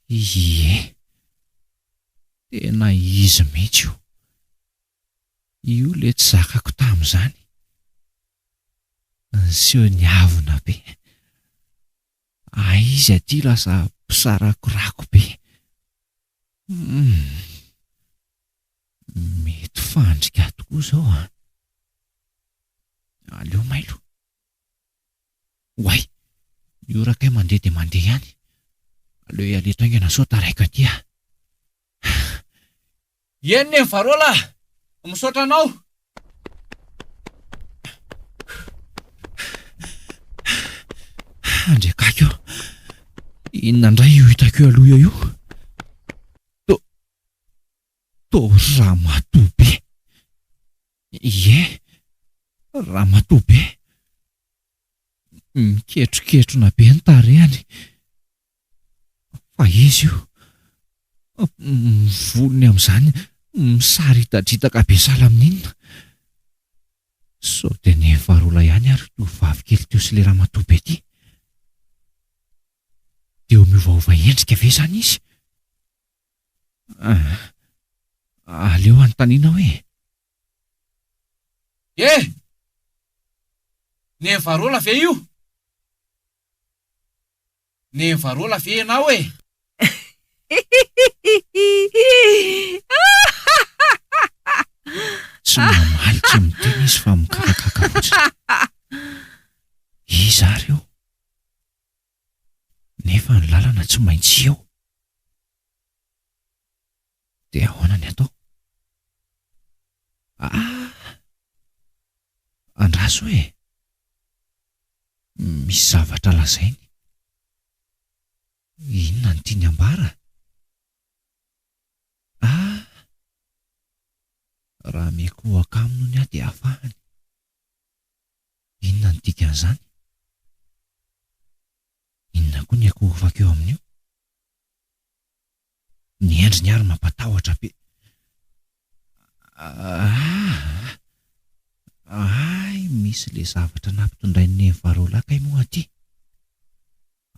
Ie. Tena izy mihitsy io. Io le tsy zakako tamin'izany. Nseho niavina be. Izy aty lasa mpisarakorako be. Mety fandrika tokoa izao a. Aleo mailo. Hoay, io rakay mandeha dia mandeha ihany. Aleo ialeto aingana sao taraiko aty a. Ienine Varola, misaotra anao. Andrekako io. Inona indray io hitako eo aloha io? Ramatoa be. Ie, ramatoa be. Miketroketrona be ny tarehany. Fa izy io volony amin'izany misaritadritaka be sahala amin'inona. Sao dia ny Varola ihany ary tovavy kely teo sy le ramatoa be ty. Dia miovaova endrika ve izany izy? Aleo anontaniana hoe. Ny Varola ve io? Ny Varola ve ianao e? Tsy mamaly tsy miteny izy fa mikakakaka fotsiny. Izy ary io. Nefa ny lalana tsy maintsy eo. Dia ahoana ny atao? Andraso e. Misy zavatra lazainy. Inona ny tiany ambara? Raha mekohaka amino ny ahy dia afahany. Inona ny dikan'izany? Inona koa ny akohofaka eo amin'io? Ny endriny ary mampatahotra be. Misy le zavatra nampitondrain'ny Varola kay moa aty.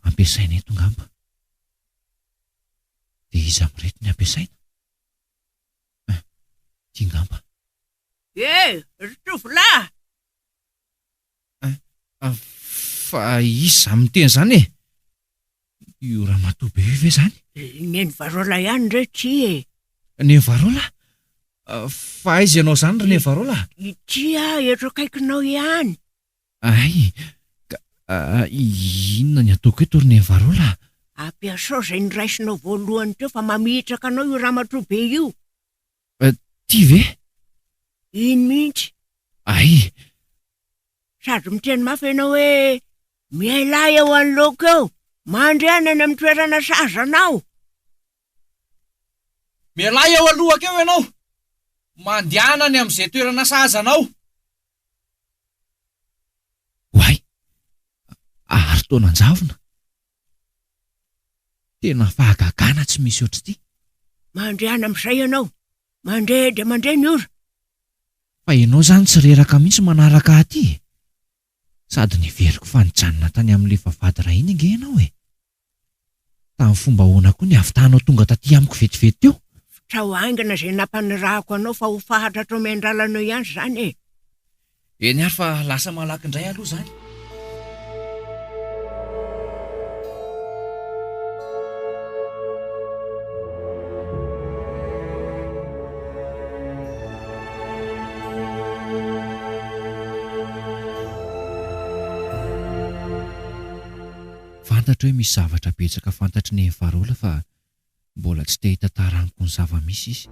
Ampiasaina eto ngamba. Dia izy amin'irety ny ampiasaina. Ty ngamba. Tovolahy. Fa iza miteny izany e? Io ramatoa be ve izany? Ny Varola ihany rehetra e. Ny Varola? Fa aiza ianao izany ry ny Varola? Tia eto akaikinao ihany. Inona ny ataoko eto ry ny Varola? Ampiasao izay niraisinao voalohany teo fa mamitraka anao io ramatoa be io. Ty ve? Iny mihitsy. Sady miteny mafy ianao hoe miailay eo anoloko eo. Mandriana any amin'ny toerana sazanao. Mialay eo alohako eo ianao. Mandehanany amin'izay toerana sazanao. Hoay, ary fotoanan-javona. Tena fahagagana tsy misy ohatry ity. Mandriana amin'izay ianao. Mandeha dia mandeha ny ora. Fa ianao zany tsy reraka mihitsy manaraka aty. Sady niveriko fa nijanona tany amin'ilay vavady ra iny nge ianao e. Tamin'ny fomba ahoana koa ny avitanao tonga taty amiko vetivety teo. Trao aingana izay nampanirahako anao fa ho fahatra atao miandralanao ihany izany e. Eny ary fa lasa malaky indray aloha zany. Fantatra hoe misy zavatra betsaka fantatry ny Farola fa mbola tsy te hitantaraniko ny zava-misy izy.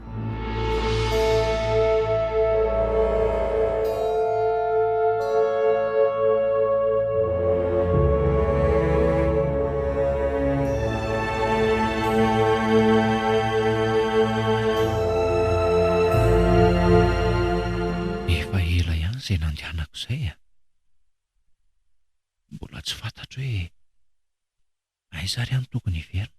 Efa ela ihany izay nandehanako izay a. Mbola tsy fantatro hoe aiza ry any tokony hiverina.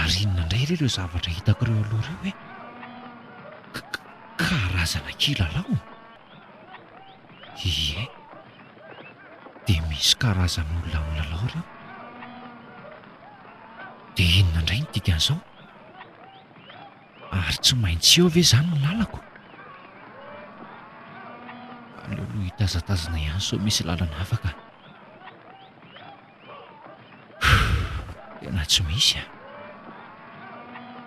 Rinona indray ireo zavatra hitako ireo aloha ireo hoe karazana kilalao. Ie, dia misy karazan'olona milalao ireo. Dia inona indray ny dikan'izao? Ary tsy maintsy eo ve izany ny lalako? Aleoloha hitazatazana ihany sao misy lalana afaka. Tena tsy misy a.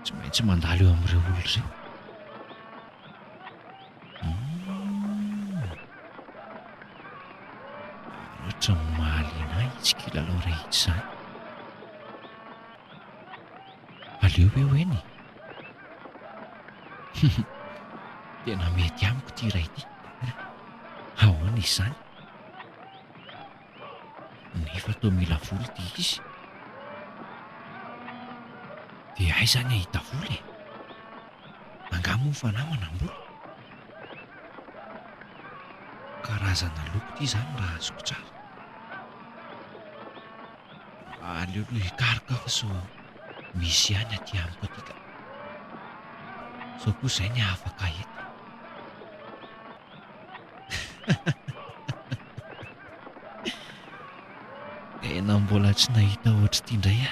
Tsy maintsy mandalo eo amin'ireo olona ireo. Ohatra ny mahaliana ahy itsy kilalao rehetra izany. Aleo eo eny. Tena mety amiko ity iray ity. Ahoana izany? Nefa toa mila voly ity izy. Dia ay izany ahita voly e. Angamba ho fanahy manam-bola. Karazana loko ity izany raha azoko tsara. Aleoloha hikaroka fa sao misy ihany aty amiko aty ka. Sao koa izay ny afaka eto. Tena mbola tsy nahita ohatry ity indray a.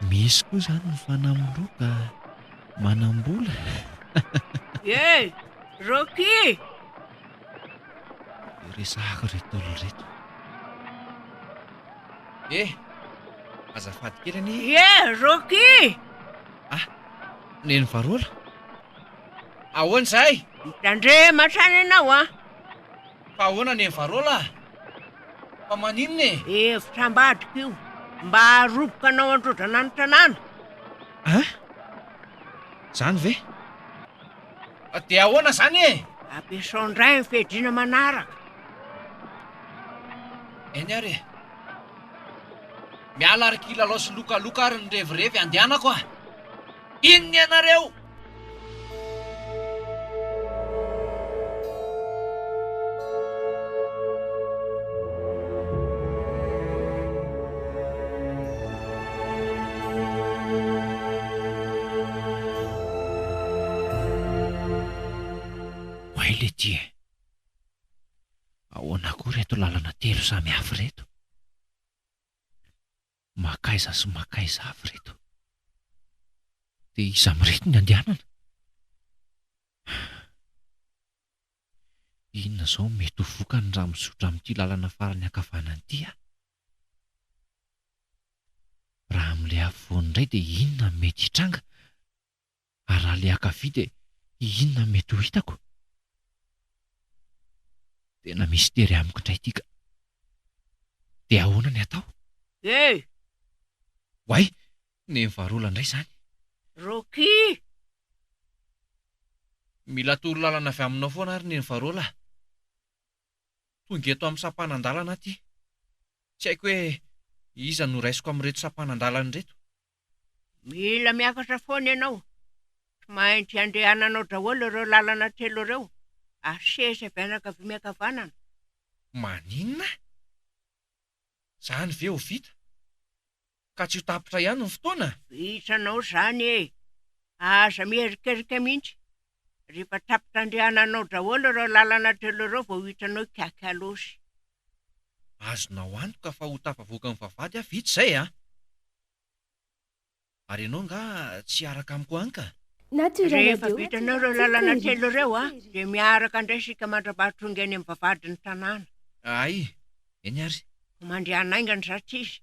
Misy koa izany ny fanahy miloka manam-bola. Ye, Rocky! Resahako reto olona reto. Azafady kely any. Ye, Rocky! Neny Farola. Ahoana izay? Mitandre matrany ianao a. Fa ahoana neny Farola? Fa maninona e? Hevitra ambadika io. Mba haroboka anao androdrana ny tanàna. Zany ve? Dia ahoana zany e? Ampiasao indray ny fehidriana manaraka. Eny ary e. Miala ary kilalao sy lokaloka ary ny revirevy andehanako a. Inona ianareo? Waile ty e. Ahoana koa reto lalana telo samy hafa reto? Makaiza sy makaiza avy reto. Dia iza mireto ny andehanana? Inona izao mety ho vokany raha mizotra amin'ity lalana farany ankavanana ity a? Raha amin'ilay afovoany indray dia inona mety hitranga? Ary raha ilay ankavia dia inona mety ho hitako? Tena mistery amiko indray ity ka. Dia ahoana ny atao? Wai, neny Farola indray izany. Rocky! Mila toro lalana avy aminao foana ary neny Farola. Tonga eto amin'ny sampanan-dalana aty. Tsy haiko hoe iza no raisiko amin'ireto sampanan-dalana reto. Mila miakatra foana ianao. Tsy maintsy andehananao daholo ireo lalana telo ireo. Asesa avy anakavia miakavanana. Maninona? Zany ve ho vita? Ka tsy ho tapitra ihany ny fotoana? Vitranao zany e. Aza mierikerika mihitsy. Rehefa tapitra andriananao daholo ireo lalana telo ireo vao hitranao kakalosy. Azonao antoka fa ho tafavoaka ny vavady vitsy zay a? Ary ianao nga tsy araka amiko any ka? Rehefa vitanao ireo lalana telo ireo dia miaraka indray sika mandrapahatonga any amin'ny vavadiny tanàna. Ay, eny ary. Mandrianaingany zatra izy.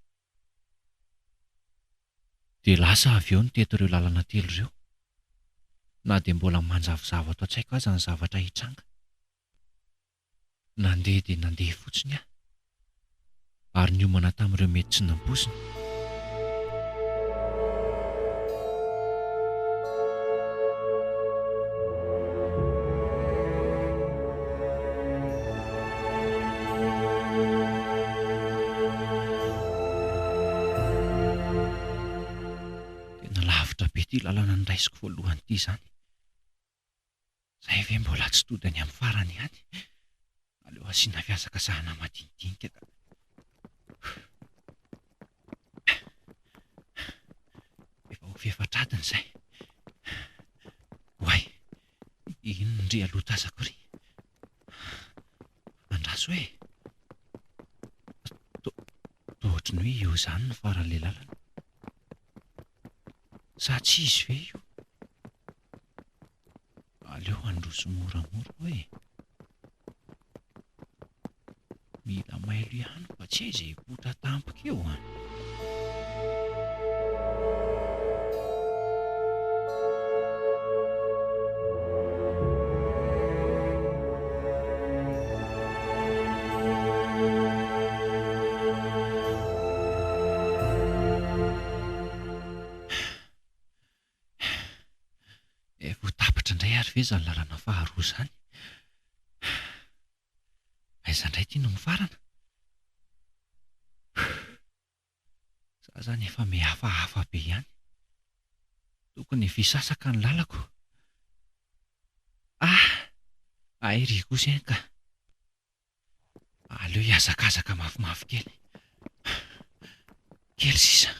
Dia lasa avy eo ny teto ireo lalana telo ireo. Na dia mbola manjavozavo ato an-tsaiko aza ny zavatra hitranga. Nandeha dia nandeha fotsiny aho. Ary niomana tamin'ireo mety tsy namboziny. Tena lavitra be ity lalana niraisiko voalohany ity izany. Zay ve mbola tsy tody any amin'ny farany ihany? Aleo asiana fiasakasahana madinidinika ka. Efa ho fiefatra adiny izay. Hoay, ino ndre aloha tazako ry? Andraso hoe ohatry ny hoe io izany ny faran'ilay lalana. Sa tsy izy ve io? Aleo androso moramora hoe. Mila mailo ihany fa tsy izay hipotra tampoka eo a. Efa ho tapitra indray ary ve izany lalana faharoa izany? Aiza indray ity no mifarana? Za zany efa mihafahafa be ihany. Tokony fisasaka ny lalako. Ay ry kosa ihany ka. Aleo hiazakazaka mafimafy kely. Kely sisa.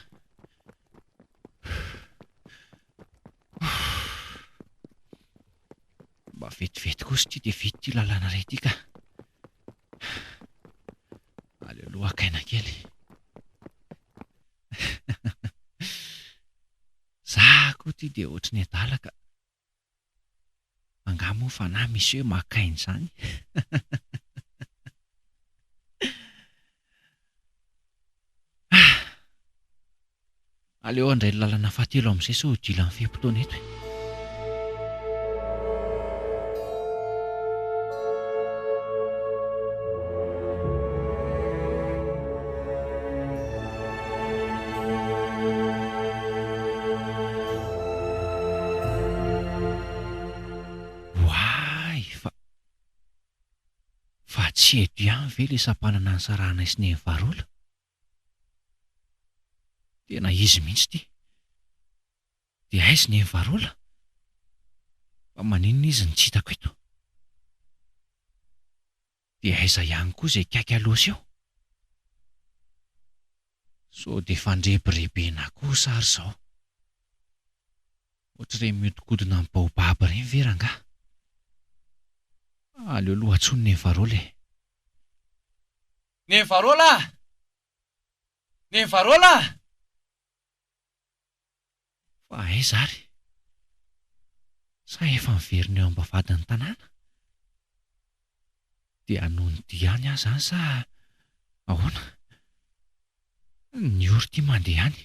Mba vetivety kosa ity dia vita ity lalana iray ity ka. Aleo lohakaina kely. Za koa ity dia ohatry ny adala ka. Angamo fa na misy hoe makaina izany. Aleo andray lalana fahatelo amin'izay sao ho dila amin'ny fiam-potoana eto. Fa tsy eto ihany ve ilay sampanana ny sarahana sy ny varola? Tena izy mihitsy ity. Dia aiza ny varola? Fa maninona izy ny tsy hitako eto? Dia aiza ihany koa izay kakalosy eo? So dia fandrebirebena kosa ary izao. Ohatry ireny mihodinkodina amin'ny baobaba ireny ve rangaha? Aleo aloha atsony ny varola e. Ny varola! Ny varola! Fa aiza ary? Sa efa miverina eo am-bavadin'ny tanàna? Dia nohony diany aho izany sa ahoana? Ny ory ity mandeha any.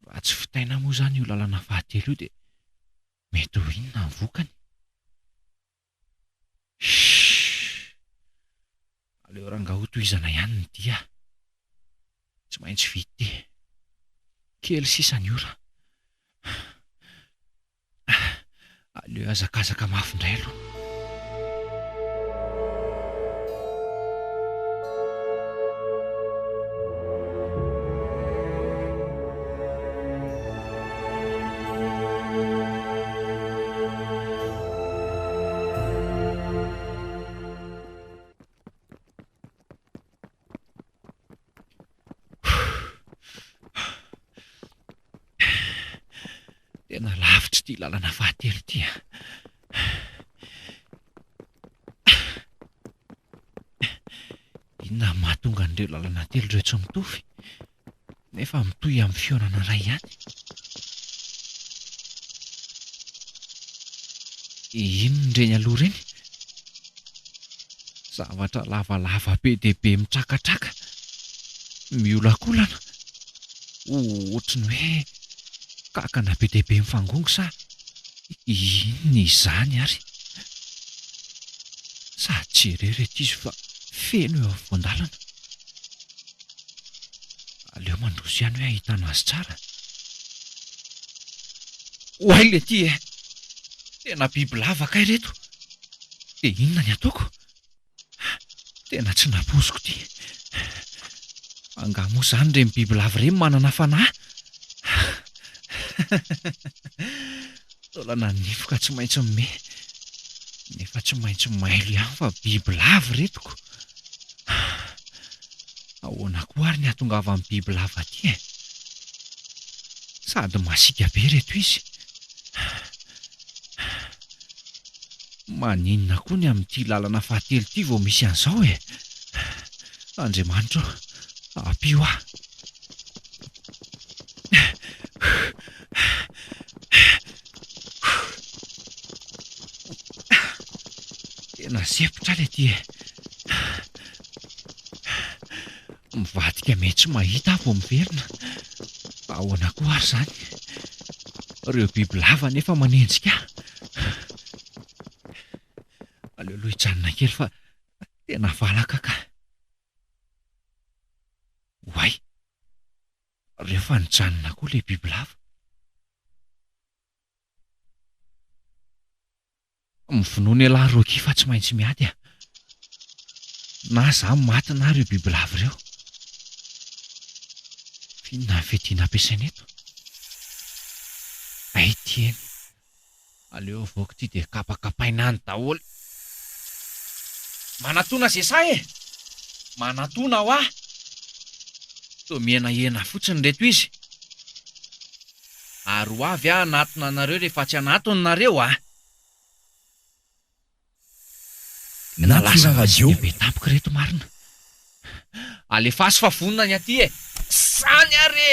Raha tsy fitaina moa izany io lalana fahatelo io dia mety ho inona ny vokany? Aleo rangaha ho tohizana ihany ny dia. Tsy maintsy vity. Kely sisa ny ora. Aleo azakazaka mafy indray aloha. Tena lavitra ty lalana fahatelo ty. Inona mahatonga an'ireo lalana telo ireo tsy mitovy nefa mitohy amin'ny fionana iray ihany? Inona ireny aloha ireny? Zavatra lavalava be dia be mitrakatraka, miolakolana, ohatrany hoe kankana be dia be mifangongo sa inona izany ary? Sady jererety izy fa feno eo am-voandalana. Aleo mandroso ihany hoe ahitana azy tsara. Hoay le ty e! Tena bibilava kay reto. Dia inona ny ataoko? Tena tsy napoziko ty. Angamo izany ireny bibilava ireny manana fanahy. Taolana nifoka tsy maintsy mime. Nefa tsy maintsy mailo ihany fa bibilava retoko. Ahoana koa ary ny hatongava amin'ny bibilava ty e? Sady masika be reto izy. Maninona koa ny amin'ity lalana fahatelo ity vao misy an'izao e? Andriamanitra, ampio aho. Tena sepotra le ty e. Mivadika mety tsy mahita aho vao miverina. Ahoana koa ary izany? Ireo bibilava nefa manenjika aho. Aleoloha hijanona kely fa tena valaka ka. Hoay, rehefa nijanona koa ilay bibilava. Mivonona lahy roky fa tsy maintsy miady aho. Na izaho maty na ireo bibilava ireo. Inona ny fehitiana ampiasaina eto? Ay tieny. Aleo voako ty dia kapakapaina any daholo. Manatona zay e! Manatona ho aho! Toa mienahena fotsiny reto izy. Ary ho avy aho anatona anareo rehefa tsy anatony nareo ah! Natura Radio. Be tampoka reto marina. Alefaso fa vonona ny aty e! Sany ary!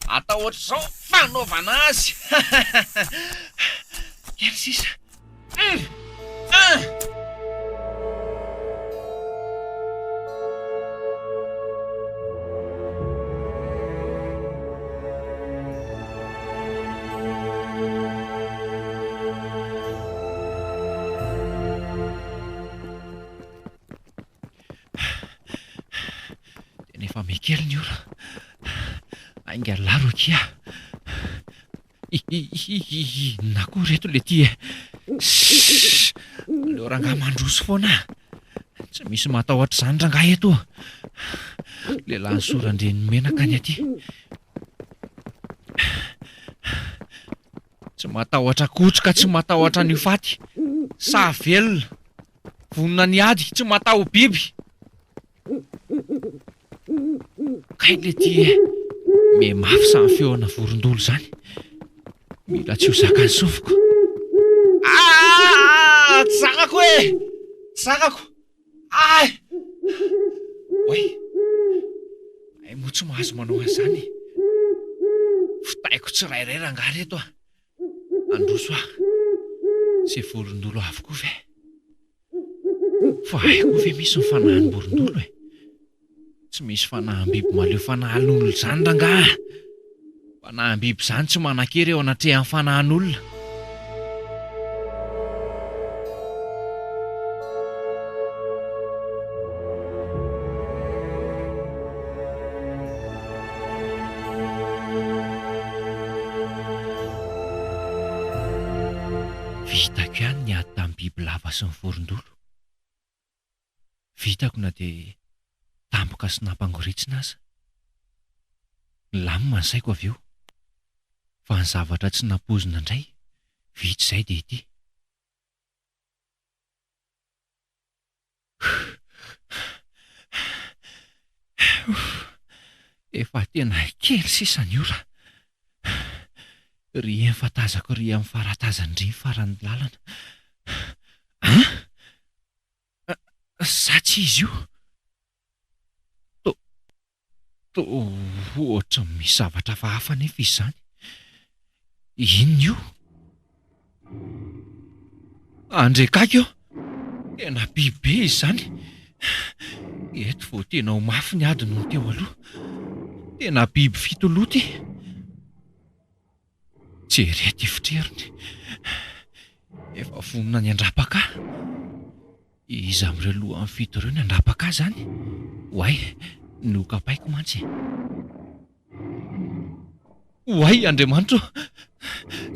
Atao ohatr'izao fanaovana azy. Kely sisa. Nefa mekely ny ora. Ainga laro aky aho. Inona koa reto le ty e? Aleo rangahy mandroso foana. Tsy misy matahotra izany rangahy eto. Lehilahy sorandreny menaka ny aty. Tsy matahotra kotroka, tsy matahotra ny faty. Sa velona. Vonona ny ady, tsy mataho biby. Kay le ty e, me mafy sa ny feona vorondolo zany. Mila tsy ho zakany sofiko. Zakako e! Zakako! Ay! Oay! Ay moa tsy mahazo manao an'izany. Fitaiko tsirairay rangahy reto ah. Androso ah. Sy vorondolo avokoa ve? Fa aiko ve misy ny fanahin'ny vorondolo e? Tsy misy fanahin-biby maleo fanahin'olona izany rangahy. Fanahin-biby izany tsy manan-kery eo anatrehan'ny fanahin'olona. Vitako ihany ny ady tamin'ny biby lava sy ny vorondolo. Vitako na dia tampoka sy nampangoritsina aza. Lamina ny saiko avy eo. Fa ny zavatra tsy nampozina indray, vitsy izay dia ity. Efa tena kely sisa ny ora. Ry fatazako ry amin'ny faratazandry farany lalana. Satsy izy io. Ohatra misy zavatra hafa nefa izy izany. Inona io? Andrekaka eo. Tena bibe izy izany. Eto vao tena ho mafy ny adiny no teo aloha. Tena biby fitoloty. Jery ety fitrerony. Efa vonona ny andrapaka. Izy amin'ireo lohan'ny fito ireo ny andrapaka izany. Hoay, nokapaiko mantsy. Hoay, Andriamanitro.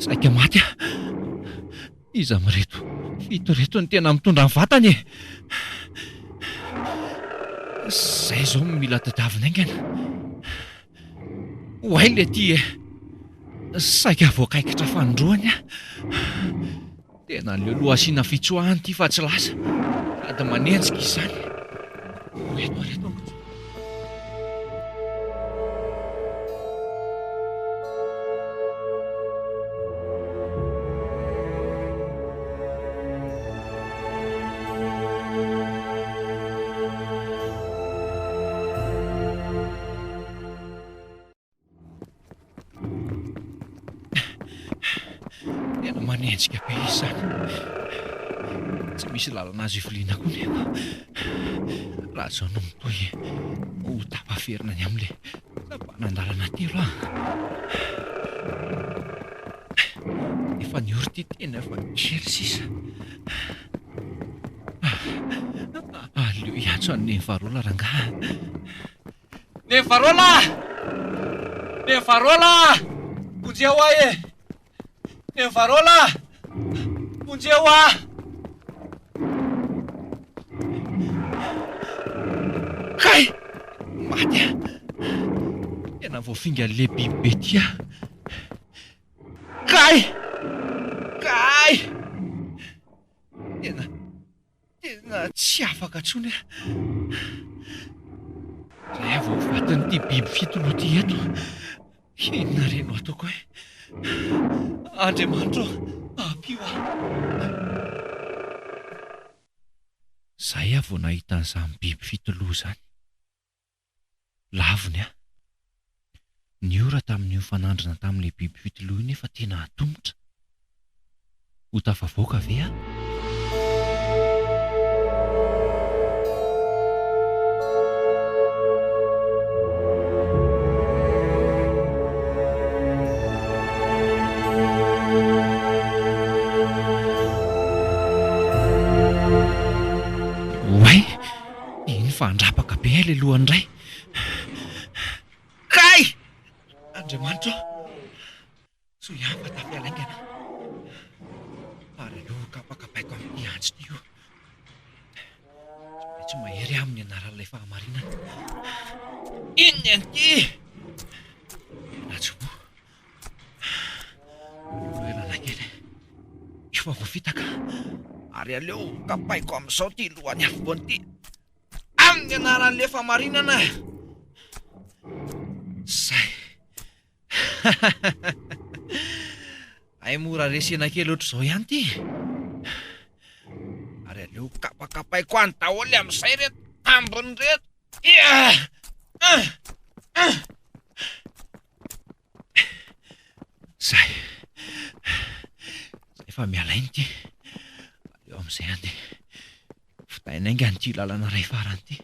Saika maty a. Izy amin'ireto fito reto ny tena mitondra ny vatany. Zay zao mila tadiavina aingana. Hoay le ty saika voakaikitra fanondroany a. Tena leo loha asiana fitsoahany ty fa tsy lasa. Sady manenjika izany. Reto. Tena manenjika be izany. Tsy misy lalana azo ivoliana koa nefa. Raha zao no mitoy ho tapaferina ny amin'le sapanan-dalana telo a. Efa ny oro ty tena efa kely sisa. Aleo iantso an'ny Nevarola rangaha. Nevarola! Bonjia ho ahy e! Nevarola! Bonjia ho ahy! Kay! Maty a! Tena voafinga le bibe ty a! Kay! Tena tsy afaka tsony a! Zay vao vatin'ity biby fitolo ty eto. Inona reno ataoko e? Andriamanitro, ampio a! Zay vao nahita an'izany biby fitoloha izany. Lavony a! Ny ora tamin'io fanandrina tamin'ilay biby fitoloha iny efa tena atomotra. Ho tafavoaka ve a? Fandrapaka be ilay lohany ray. Kay! Andriamanitro! So ihany fa tafialaingana. Ary aloha kapakapaiko amin'ny antso ty io. Tsy mahery amin'ny anaran'ilay fahamarinana. Inona an'ity? Natsomo. Toerana kely. Efa voafitaka. Ary aleo kapaiko amin'izao ty lohany afovoany ty. Amin'ny anaran'ilay fahamarinana. Zay. Ay mora resena kely ohatr'izao ihany ty. Ary aleo kapakapaiko any daholo amin'izay reto tambiny reto. Zay efa mialainy ty. Aleo amin'izay any fitaina aingany ty lalana ray farany ty.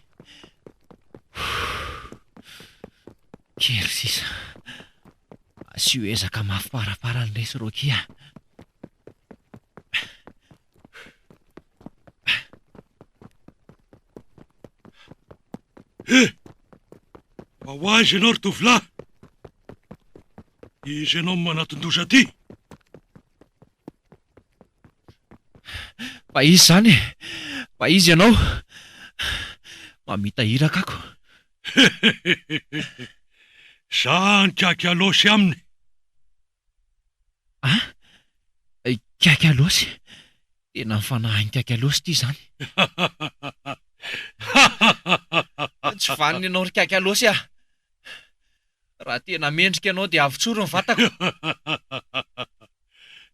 Kely sisa. Asio ezaka mafy paraparany resy rokia. Fa ho aiza ianao ry tovolahy? Izy ianao manatondosa ty? Fa izy zany, fa izy ianao mamita hiraka ako. Zany kakalosy aminy. Kakalosy? Tena mifanahin'ny kakalosy ty zany. Tsy vaniny ianao ry kakalosy a. Raha tena mendrika ianao dia avitsoro ny vatako.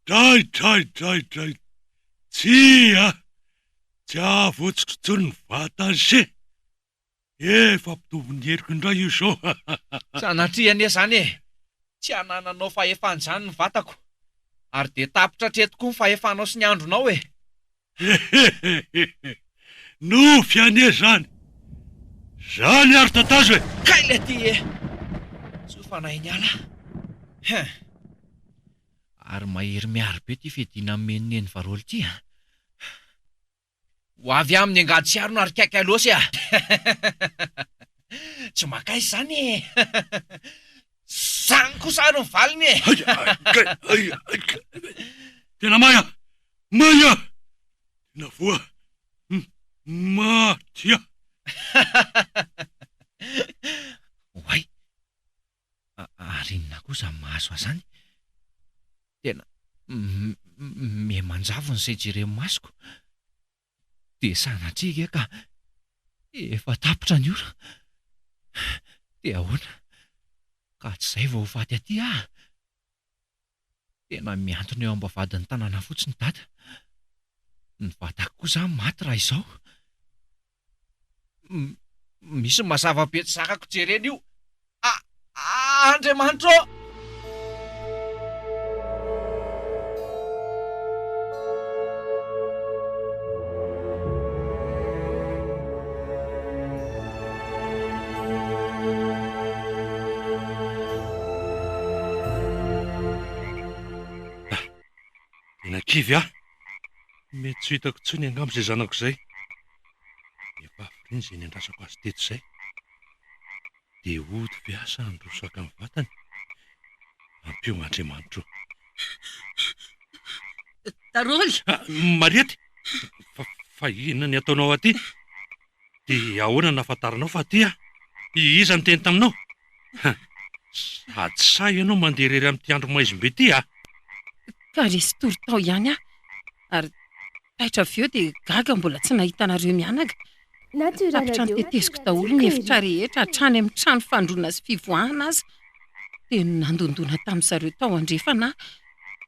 Dray. Tsy avotsikotsoro ny vatase. Efa mpitovy heriko indray io zao. Sanatria anie zany e. Tsy hanananao fahefana izany ny vatako. Ary dia tapitra hatreto koa ny fahefanao sy ny andronao e. Nofy anie zany. Zany ary tatazo e. Kay le ty e. Tsy ho fanahy niala. Ary mahery miaro be ty fedina meniny varoly ty. Ho avy aminy angady sy arona ary kaiky alosy a. Tsy makay zany e. Zany kosa ary ny valiny e. Tena maya. Tena voa. Matya. Oay. Ary inona kosa mahazo azany? Tena mihemanjavo ny izay jereny masoko. Dia sanatria ka efa tapitra ny ora. Dia ahoana? Ka tsy izay vao hofaty aty ah. Tena miantona eo ambavadin'ny tanàna fotsiny dada. Ny vatako kosa maty raha izao. Misy mazava be tsy zakako jereny io. Andriamanitra! Tena kivy ah. Mety tsy hitako tsony angamba izay zanako izay. Efa afriny izay niandrasako azy teto izay. Dia ody viasa androsaka ny vatany. Ampio Andriamanitra. Taroly. Mariety. Fa inona ny ataonao aty? Dia ahoana nafantaranao fa aty ah? Iza niteny taminao? Sady say ianao mandeha irery amin'ity andro maizimbe ity ah? Ka resy tory tao ihany ah. Ary taitra avy eo dia gaga mbola tsy nahitanareo mianaka. Natoraly Tapitra ny teteziko daholo ny efitra rehetra hatrany amin'ny trano fandroana sy fivoahana azy. Dia nandondona tamin'ny zareo tao andrefana.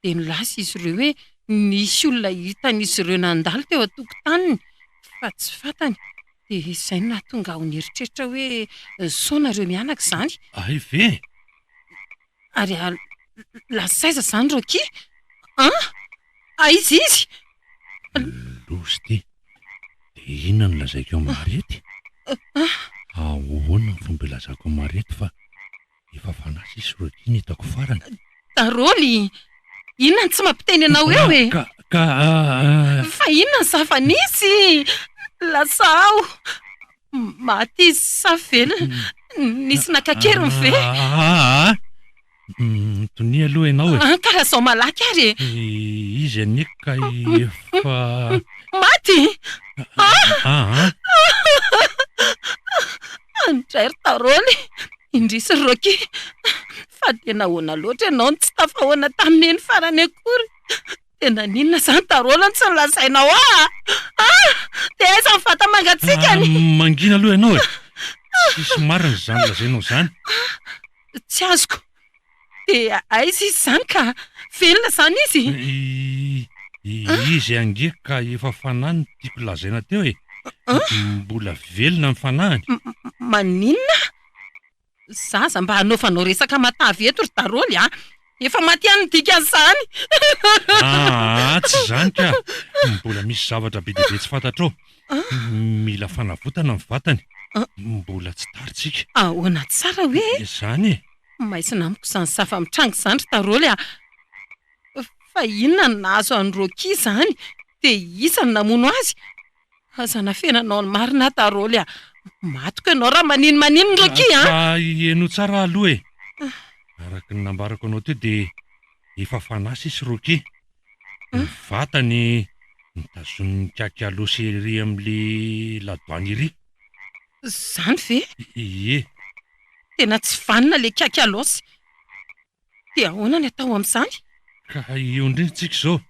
Dia nilasa izy ireo hoe nisy olona hitan'izy ireo nandalo teo an-tokotaniny fa tsy fantany. Dia izay no nahatonga ho nieritreritra hoe saonareo mianaka izany. Ay ve? Ary lasaiza izany Rocky? Aiza izy? Losy ty. Dia inona no lazaiko eo Mariety? Ahoana ny fomba ilazako Mariety fa efa fanasa izy Rocky ny hitako farany. Taroly, inona ny tsy mampiteny anao eo e? Fa inona ny zava-nisy? Lasao. Maty izy sa velona? Nisy nakakeriny ve? Tony aloha ianao e. Karaha zao malaky ary e. Izy anie ka efa... Maty? Andray ry Taroly, indrisy Rocky. Fa tena ahoana loatra ianao ny tsy tafahoana tamin'ny farany akory. Tena ninona izany Taroly ny tsy nilazainao dia aiza ny vata mangatsikany? Mangina aloha ianao e. Tsisy marina izany lazainao izany. Tsy azoko. Dia aiza izy izany ka velona izany izy? Izy ange ka efa fanahy no tiako lazaina teo e. Mbola velona ny fanahiny. Maninona? Zaza mba hanaovanao resaka matavy eto ry Taroly efa maty any dikan'izany. Tsy izany ka. Mbola misy zavatra be dia be tsy fantatrao. Mila fanavotana ny vatany. Mbola tsy taritsika. Ahoana tsara hoe? Izany e. Maisina amiko izany zava-mitranga izany ry Taroly fa inona no nahazo an'i Rocky izany? Dia isany namono azy? Aza nafenanao ny marina Taroly matoko ianao raha manino ny Rocky Eno tsara aloha e. Araka ny nambarako anao teo dia efa fanasa izy Rocky. Ny vatany nitazon'ny kakalosy ery amin'le ladoany ery. Izany ve? Ie. Tena tsy vanina le kakalosy. Dia ahoana ny atao amin'izany? Ka eo indrindra izao.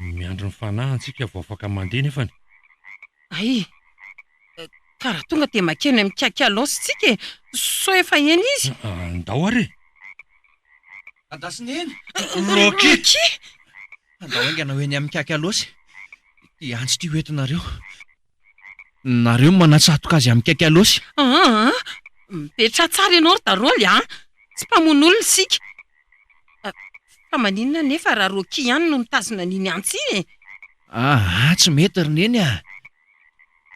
Miandro ny fanahy antsika vao afaka mandeha nefany. Ay, karaha tonga dia makeny amin'ny kakalosy tsika e. So efa eny izy. Andao ary. Adasineny. Rocky. Andao aingana hoe ny amin'ny kakalosy. Iantso ty hoentinareo. Nareo manatsatoka azy amin'ny kakalosy. Mipetra tsara ianao ry Daroly tsy mpamono sika. Fa maninona nefa raha Rocky ihany no mitazona niny antsy e. Tsy mety rineny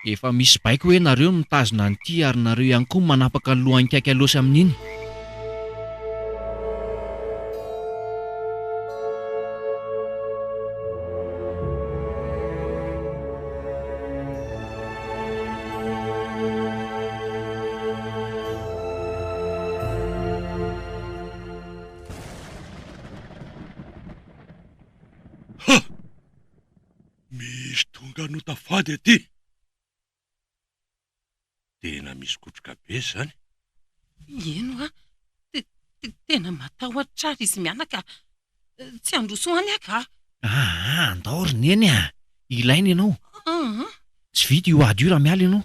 Efa misy baiko hoe nareo mitazona an'ity ary nareo ihany koa manapaka ny lohan'ny kakalosy amin'iny. Misy tonga no tafady aty. Tena misy kotroka be zany. Eno tena matahotra ary izy mianaka. Tsy androsoany aka. Andao rineny ilainy ianao. Tsy vita io ady io raha miala ianao.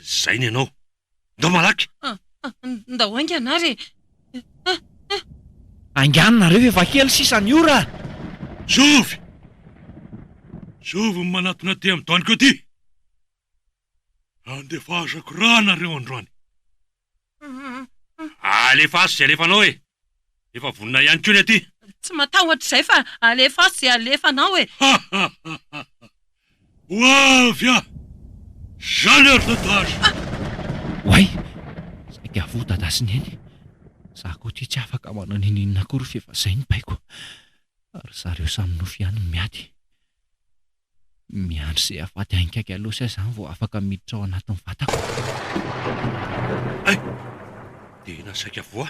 Zay ny ianao. Ndao malaky. Ndao aingana ary. Anganonareo efa kely sisany ora. Zovy manatona ty amin'ny taoniko ty. Andefasako raha nareo androany. Alefaso zay alefanao e. Efa vonina ihany koa ny aty. Tsy matahotra izay fa alefaso zay alefanao e. Hoavy Zany ary tatasy. Oay, saika avo Dadasineny. Za koa ty tsy afaka manao ninina akory fa efa zay ny baiko. Ary zareo samy nofy ihany miady. Miandry izay afaty haingaiky aloha izany vao afaka miditra ao anatin'ny vatako. Ay, tena saika avo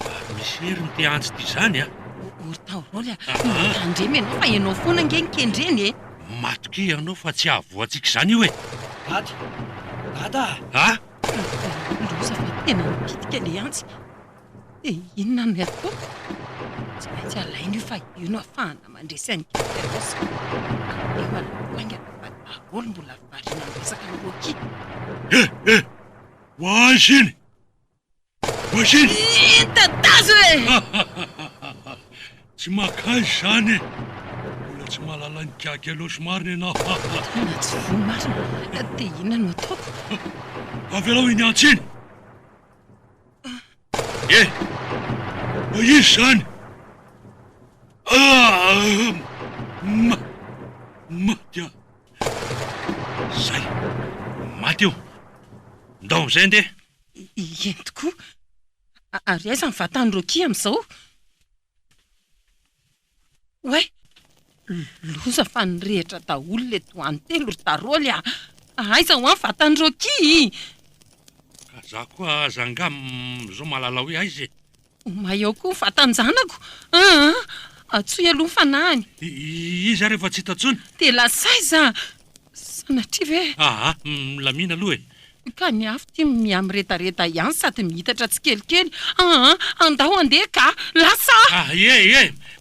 ary misy heriny te antsy ty zany Ortaoroly tandremy ianao fa ianao foana nge nikendreny e. Matoky ianao fa tsy avoantsika zany io e. Dada! Loza fa tena mikitika le antsy. Inona no ataoko? Tsy maintsy alaina io fa io no ahafahana mandresy any kitikalosa. Eo alaoaingana fa Daroly mbola variana miresaka ny Rocky. Hoaziny! Hoaziny! Tatazo e! Tsy makaizy zany e. Mbola tsy mahalala ny kiaky aloha somary ianao. Tena tsy vomarina. Dia inona no ataoko? Avy alao iny antsiny! Izy zany! Maty zay! Maty io! Ndao am'izay nde? Eny tokoa. Ary aiza ny vatany Rocky amin'izao? Oay! Loza fa nirehitra daholo le toany telo ry Daroly aiza ho any vatany Rocky? Ka za koa zanga zao malala hoe aiza e. Mahao koa vatany zanako. Atsoy aloha ny fanahany. Izy rehefa tsy hitatsony. Dia lasaiza. Sanatria ve? Milamina aloha e. Ka ny afo ty miamiretareta ihany sady mihitatra tsikelikely. Andao andeha ka. Lasa!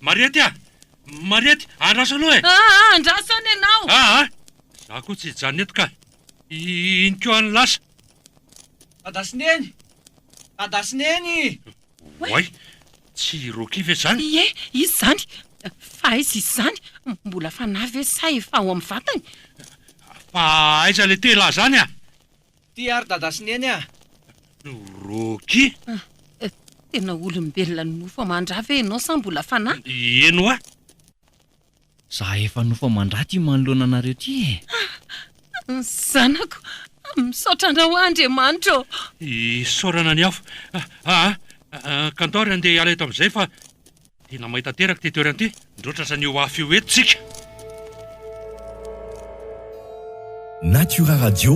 Mariety Mariety, andraso aloha e. Andraso any ianao. Za koa tsy hijanona eto ka. Iny keo any lasa. Adasineny! Oay, tsy Rocky ve zany? Izy zany. Fa aiza izy zany? Mbola fanahy ve sa efa ao amin'ny vatany? Fa aiza le tela zany Ty ary Dadasineny Rocky? Tena olombelona nofo mandra ve ianao sa mbola fanahy? Eno Za efa nofo mandra ty manoloana anareo ty e. Zanako, misaotra anao Andriamanitra. Isaorana ny afo. Kantory andeha hiala eto amin'izay fa tena mahita teraka ty toerana ty. Ndroatra sa ny eo afo io eto tsika. Natura Radio.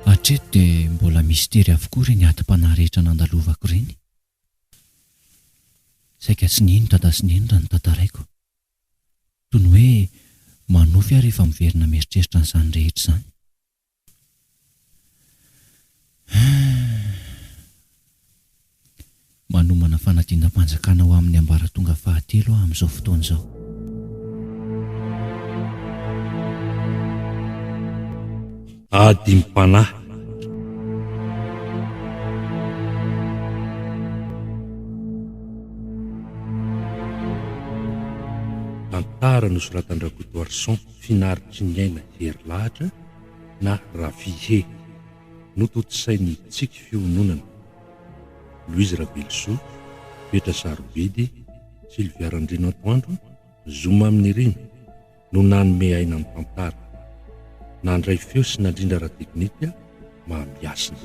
Hatreto dia mbola mistery avokoa ireny atim-panahy rehetra nandalovako ireny. Saika tsy nino Dadasineny raha ny tantaraiko. Toy ny hoe manofy aho rehefa miverina mieritreritra n'izany rehetra izany. fandindam-panjakana ho amin'ny ambaratonga fahatelo amin'izao fotoana izao. Adimpanahy. Tantara nosoratan'Rakoto Arson, finaritry ny aina hery lahatra na Ravihe, nototosain'ny tsiky fiononana. Louise Rabelso, Petra Sarobedy, Sylvia Randrino Antoandro, Zoma amin'ny rino no nanome aina amin'ny tantara. Nandray feo sy nandrindra ara-teknika mahamiasina.